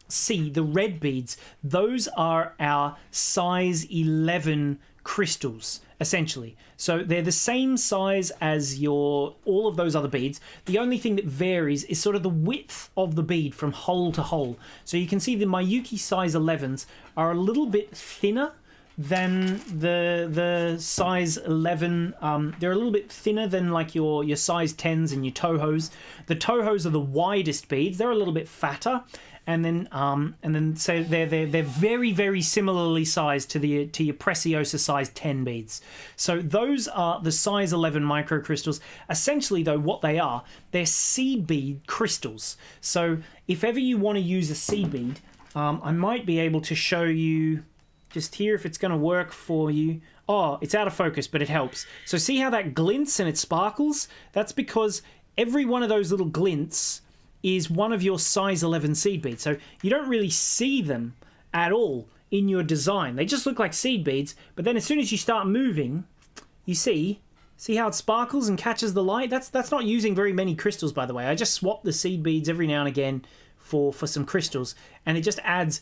see the red beads, those are our size 11 crystals, essentially. So they're the same size as all of those other beads. The only thing that varies is sort of the width of the bead from hole to hole. So you can see the Miyuki size 11s are a little bit thinner than the size 11. They're a little bit thinner than like your size 10s and your Tohos. The Tohos are the widest beads. They're a little bit fatter. And then so they're very, very similarly sized to your Preciosa size 10 beads. So those are the size 11 microcrystals. Essentially, though, what they are, they're seed bead crystals. So if ever you want to use a seed bead, I might be able to show you just here if it's going to work for you. Oh, it's out of focus, but it helps. So see how that glints and it sparkles? That's because every one of those little glints is one of your size 11 seed beads. So you don't really see them at all in your design. They just look like seed beads, but then as soon as you start moving, you see how it sparkles and catches the light? That's not using very many crystals, by the way. I just swap the seed beads every now and again for some crystals, and it just adds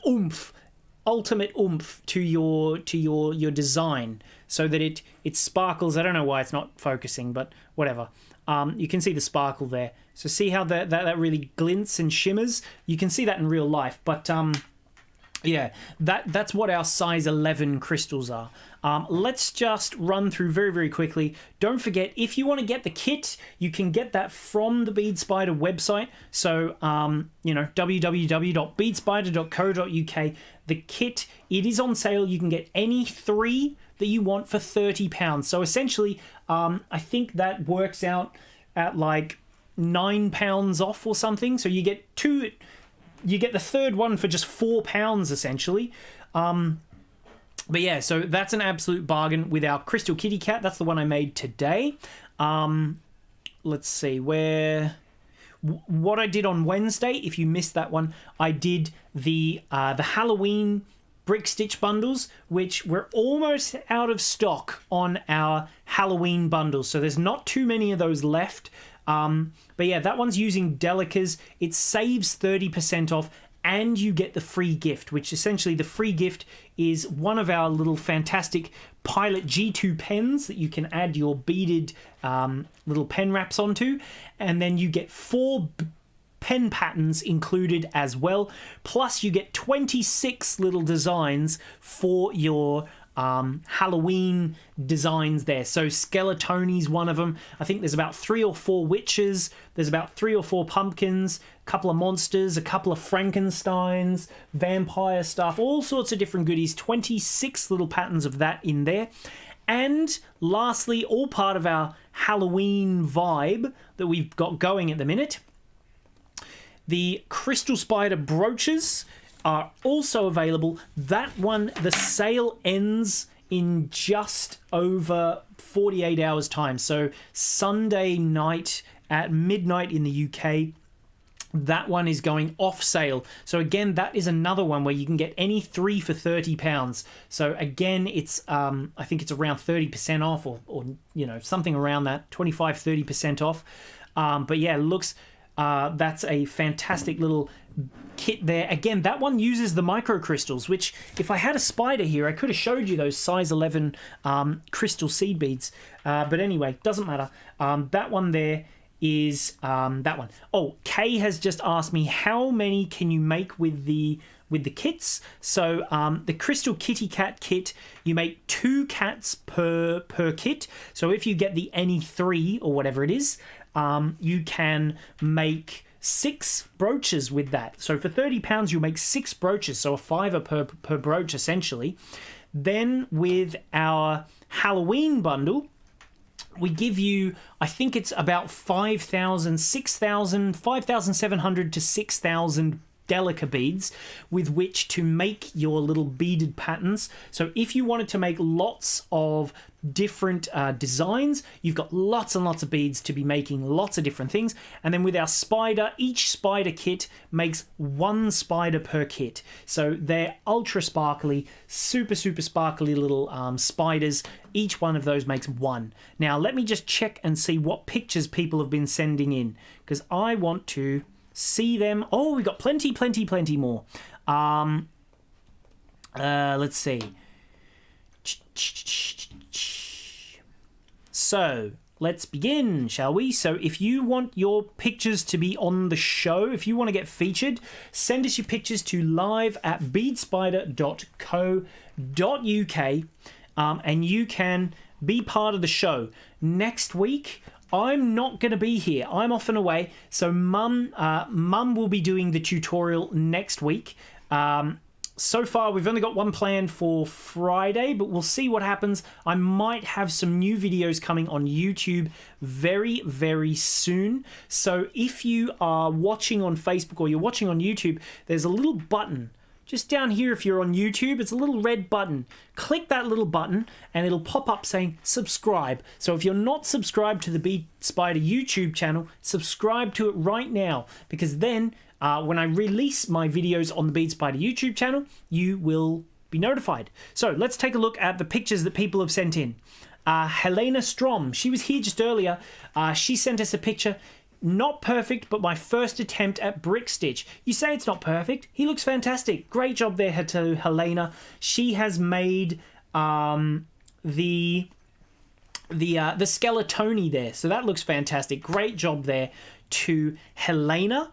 oomph, ultimate oomph to your design, so that it sparkles. I don't know why it's not focusing, but whatever. You can see the sparkle there. So see how that really glints and shimmers? You can see that in real life, but yeah, that's what our size 11 crystals are. Let's just run through very, very quickly. Don't forget, if you want to get the kit, you can get that from the Bead Spider website. So, www.beadspider.co.uk. The kit, it is on sale. You can get any 3 that you want for £30. So essentially, I think that works out at like £9 off or something. So you get 2... You get the third one for just £4, essentially. But yeah, so that's an absolute bargain with our Crystal Kitty Cat. That's the one I made today. Let's see, what I did on Wednesday, if you missed that one, I did the Halloween brick stitch bundles, which we're almost out of stock on our Halloween bundles. So there's not too many of those left. But yeah, that one's using Delicas. It saves 30% off, and you get the free gift, which essentially the free gift is one of our little fantastic Pilot G2 pens that you can add your beaded little pen wraps onto, and then you get 4 pen patterns included as well. Plus you get 26 little designs for your Halloween designs there. So Skeletoni's one of them. I think there's about 3 or 4 witches. There's about 3 or 4 pumpkins, a couple of monsters, a couple of Frankensteins, vampire stuff, all sorts of different goodies. 26 little patterns of that in there. And lastly, all part of our Halloween vibe that we've got going at the minute, the Crystal Spider brooches are also available. That one, the sale ends in just over 48 hours time. So Sunday night at midnight in the UK. that one is going off sale. So again, that is another one where you can get any 3 for £30. So again, it's I think it's around 30% off, or you know, something around that, 25-30% off. But yeah, looks that's a fantastic little kit there. Again, that one uses the micro crystals, which if I had a spider here, I could have showed you those size 11 crystal seed beads. But anyway, doesn't matter. That one there is that one. Oh, Kay has just asked me, how many can you make with the kits? So the Crystal Kitty Cat kit, you make 2 cats per kit. So if you get the any 3 or whatever it is, you can make 6 brooches with that. So for £30, you'll make 6 brooches, so a £5 per brooch essentially. Then with our Halloween bundle, we give you, I think it's about 5,700 to 6,000 Delica beads with which to make your little beaded patterns. So if you wanted to make lots of different designs, you've got lots and lots of beads to be making lots of different things. And then with our spider, each spider kit makes 1 spider per kit. So they're ultra sparkly, super sparkly little spiders. Each one of those makes 1. Now let me just check and see what pictures people have been sending in, because I want to see them. Oh, we got plenty more. Let's see. So let's begin, shall we? So if you want your pictures to be on the show, if you want to get featured, send us your pictures to live@beadspider.co.uk, and you can be part of the show. Next week, I'm not going to be here. I'm off and away. So Mum will be doing the tutorial next week. So far, we've only got one planned for Friday, but we'll see what happens. I might have some new videos coming on YouTube very, very soon. So if you are watching on Facebook or you're watching on YouTube, there's a little button just down here. If you're on YouTube, it's a little red button. Click that little button and it'll pop up saying subscribe. So if you're not subscribed to the Bead Spider YouTube channel, subscribe to it right now, because then when I release my videos on the Bead Spider YouTube channel, you will be notified. So let's take a look at the pictures that people have sent in. Helena Strom, she was here just earlier. She sent us a picture. Not perfect, but my first attempt at brick stitch. You say it's not perfect. He looks fantastic. Great job there to Helena. She has made the Skeletoni there, so that looks fantastic. Great job there to Helena.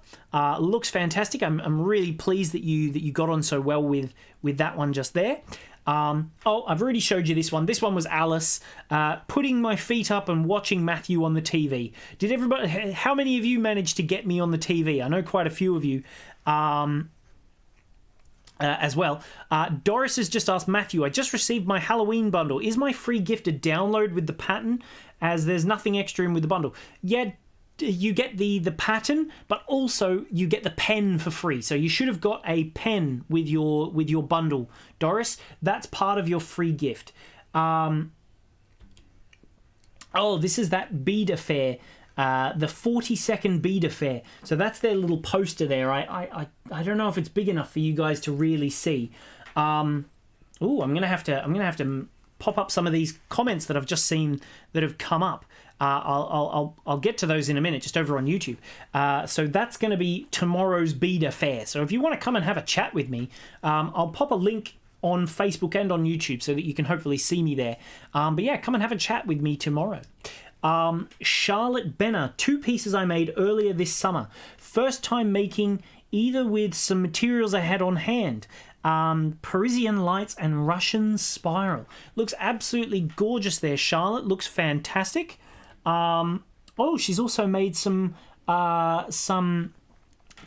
Looks fantastic. I'm really pleased that you got on so well with that one just there. Oh, I've already showed you this one. This one was Alice, putting my feet up and watching Mathew on the TV. Did everybody? How many of you managed to get me on the TV? I know quite a few of you. As well. Doris has just asked, Mathew, I just received my Halloween bundle. Is my free gift a download with the pattern, as there's nothing extra in with the bundle? Yeah, you get the pattern, but also you get the pen for free. So you should have got a pen with your bundle, Doris. That's part of your free gift. Oh, this is that bead affair. The 40-second bead affair. So that's their little poster there. I don't know if it's big enough for you guys to really see. I'm gonna have to pop up some of these comments that I've just seen that have come up. I'll get to those in a minute, just over on YouTube. So that's going to be tomorrow's bead affair. So if you want to come and have a chat with me, I'll pop a link on Facebook and on YouTube so that you can hopefully see me there. But yeah, come and have a chat with me tomorrow. Charlotte Benner, 2 pieces I made earlier this summer. First time making either with some materials I had on hand. Parisian lights and Russian spiral. Looks absolutely gorgeous there, Charlotte. Looks fantastic. Oh, she's also made some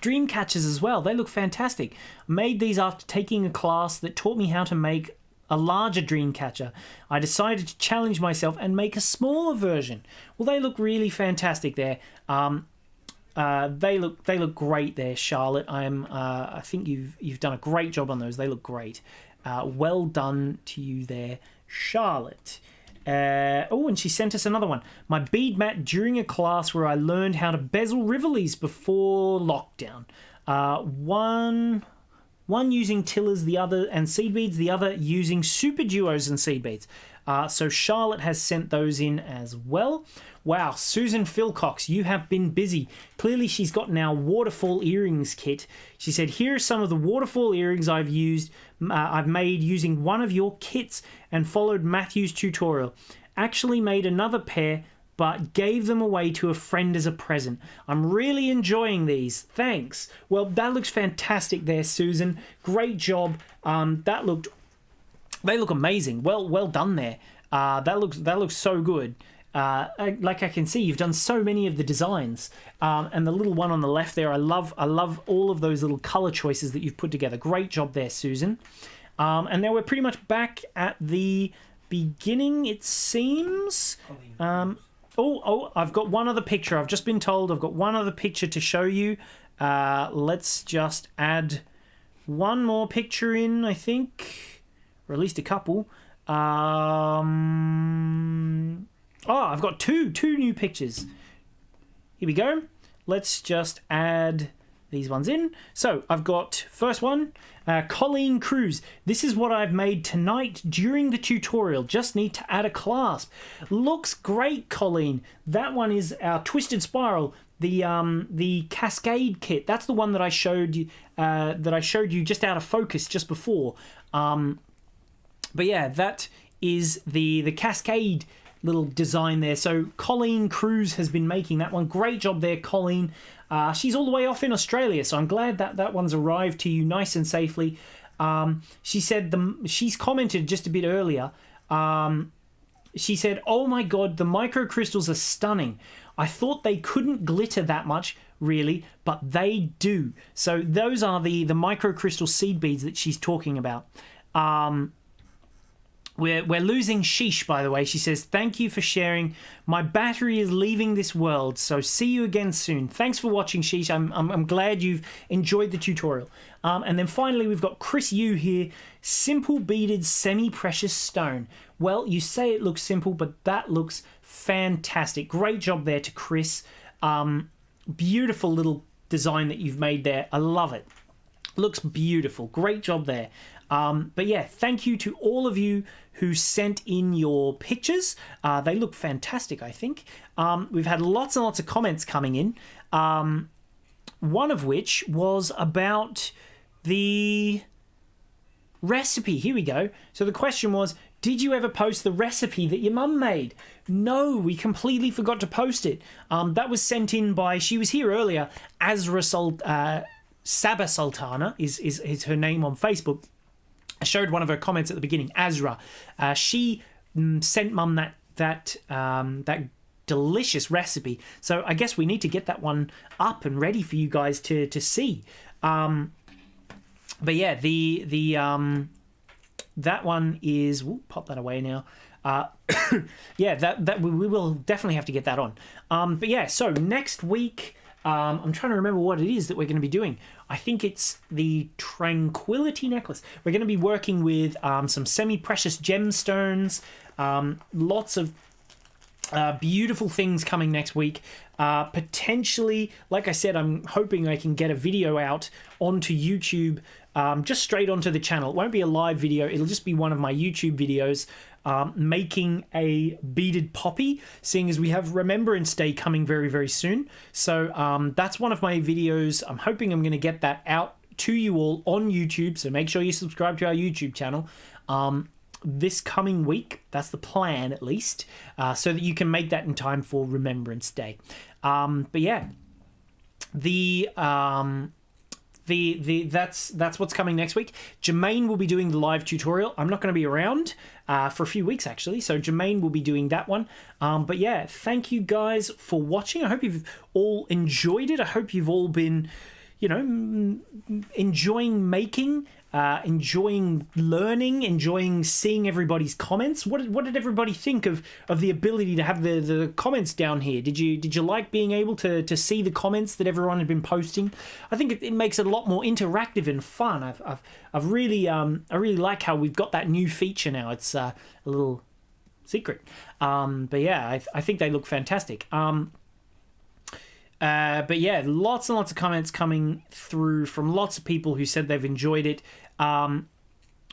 dream catchers as well. They look fantastic. Made these after taking a class that taught me how to make a larger dream catcher. I decided to challenge myself and make a smaller version. Well, they look really fantastic there. They look great there, Charlotte. I think you've done a great job on those. They look great. Well done to you there, Charlotte. Oh, and she sent us another one. My bead mat during a class where I learned how to bezel rivolis before lockdown. One using tillers, the other and seed beads, the other using super duos and seed beads. So Charlotte has sent those in as well. Wow, Susan Philcox, you have been busy. Clearly she's got our waterfall earrings kit. She said, here are some of the waterfall earrings I've made using one of your kits and followed Mathew's tutorial. Actually made another pair, but gave them away to a friend as a present. I'm really enjoying these. Thanks. Well, that looks fantastic there, Susan. Great job. They look amazing. Well done there. That looks so good. Like I can see, you've done so many of the designs, and the little one on the left there. I love all of those little color choices that you've put together. Great job there, Susan. And now we're pretty much back at the beginning, it seems. I've got one other picture. I've just been told I've got one other picture to show you. Let's just add one more picture in, I think, or at least a couple. I've got two new pictures. Here we go. Let's just add these ones in. So I've got first one, Colleen Cruz. This is what I've made tonight during the tutorial. Just need to add a clasp. Looks great, Colleen. That one is our twisted spiral, the Cascade kit. That's the one that I showed you. Just out of focus just before. But yeah, that is the Cascade little design there. So Colleen Cruz has been making that one. Great job there, Colleen. She's all the way off in Australia, so I'm glad that one's arrived to you nice and safely. She said she's commented just a bit earlier. She said, "Oh my god, the micro crystals are stunning. I thought they couldn't glitter that much, really, but they do." So those are the micro crystal seed beads that she's talking about. We're losing Sheesh, by the way. She says, thank you for sharing. My battery is leaving this world, so see you again soon. Thanks for watching, Sheesh. I'm glad you've enjoyed the tutorial. And then finally, we've got Chris Yu here. Simple beaded semi-precious stone. Well, you say it looks simple, but that looks fantastic. Great job there to Chris. Beautiful little design that you've made there. I love it. Looks beautiful. Great job there. But yeah, thank you to all of you who sent in your pictures. They look fantastic, I think. We've had lots and lots of comments coming in. One of which was about the recipe. Here we go. So the question was, did you ever post the recipe that your mum made? No, we completely forgot to post it. That was sent in by, she was here earlier, Saba Sultana is her name on Facebook. I showed one of her comments at the beginning, Azra. She sent Mum that delicious recipe. So I guess we need to get that one up and ready for you guys to see. But yeah, that one is. We'll pop that away now. Yeah, that we will definitely have to get that on. But yeah, so next week. I'm trying to remember what it is that we're going to be doing. I think it's the Tranquility Necklace. We're going to be working with some semi-precious gemstones, lots of beautiful things coming next week. Potentially, like I said, I'm hoping I can get a video out onto YouTube, just straight onto the channel. It won't be a live video. It'll just be one of my YouTube videos. Making a beaded poppy, seeing as we have Remembrance Day coming very, very soon. So that's one of my videos. I'm hoping I'm going to get that out to you all on YouTube. So make sure you subscribe to our YouTube channel this coming week. That's the plan, at least, so that you can make that in time for Remembrance Day. But yeah, that's what's coming next week. Jermaine will be doing the live tutorial. I'm not going to be around for a few weeks, actually, so Jermaine will be doing that one. But yeah, thank you guys for watching. I hope you've all enjoyed it. I hope you've all been, enjoying making, enjoying learning, enjoying seeing everybody's comments. What did everybody think of the ability to have the comments down here? Did you like being able to see the comments that everyone had been posting? I think it makes it a lot more interactive and fun. I really like how we've got that new feature now. It's a little secret. But yeah, I think they look fantastic. But yeah, lots and lots of comments coming through from lots of people who said they've enjoyed it.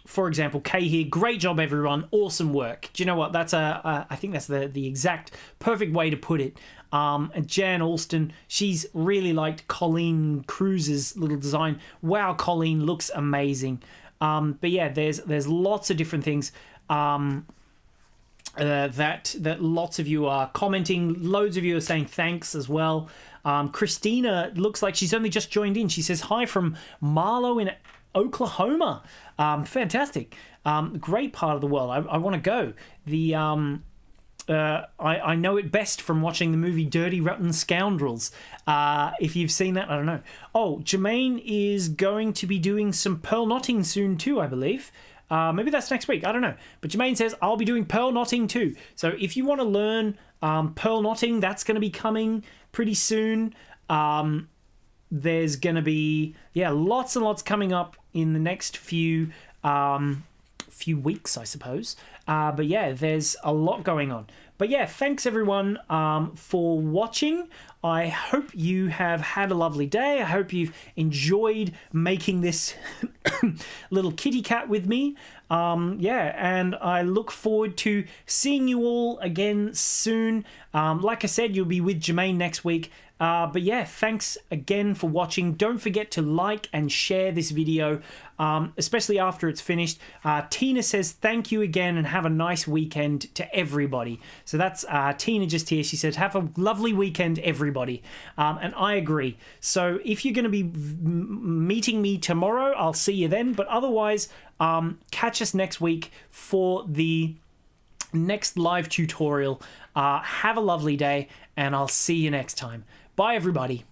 For example, Kay here, great job everyone, awesome work. Do you know what? That's I think that's the exact perfect way to put it. And Jan Alston, she's really liked Colleen Cruz's little design. Wow, Colleen looks amazing. But yeah, there's lots of different things that lots of you are commenting. Loads of you are saying thanks as well. Christina looks like she's only just joined in. She says hi from Marlow in Oklahoma. Fantastic. Great part of the world. I want to go. I know it best from watching the movie Dirty Rotten Scoundrels. If you've seen that, I don't know. Oh, Jermaine is going to be doing some pearl knotting soon too, I believe. Maybe that's next week. I don't know. But Jermaine says, I'll be doing pearl knotting too. So if you want to learn pearl knotting, that's going to be coming pretty soon. There's going to be, lots and lots coming up in the next few weeks, I suppose. But yeah, there's a lot going on. But yeah, thanks everyone for watching. I hope you have had a lovely day. I hope you've enjoyed making this little kitty cat with me. And I look forward to seeing you all again soon. Like I said, you'll be with Jermaine next week. But yeah, thanks again for watching. Don't forget to like and share this video, especially after it's finished. Tina says thank you again and have a nice weekend to everybody. So that's Tina just here. She says have a lovely weekend, everybody. And I agree. So if you're going to be meeting me tomorrow, I'll see you then. But otherwise, catch us next week for the next live tutorial. Have a lovely day, and I'll see you next time. Bye, everybody.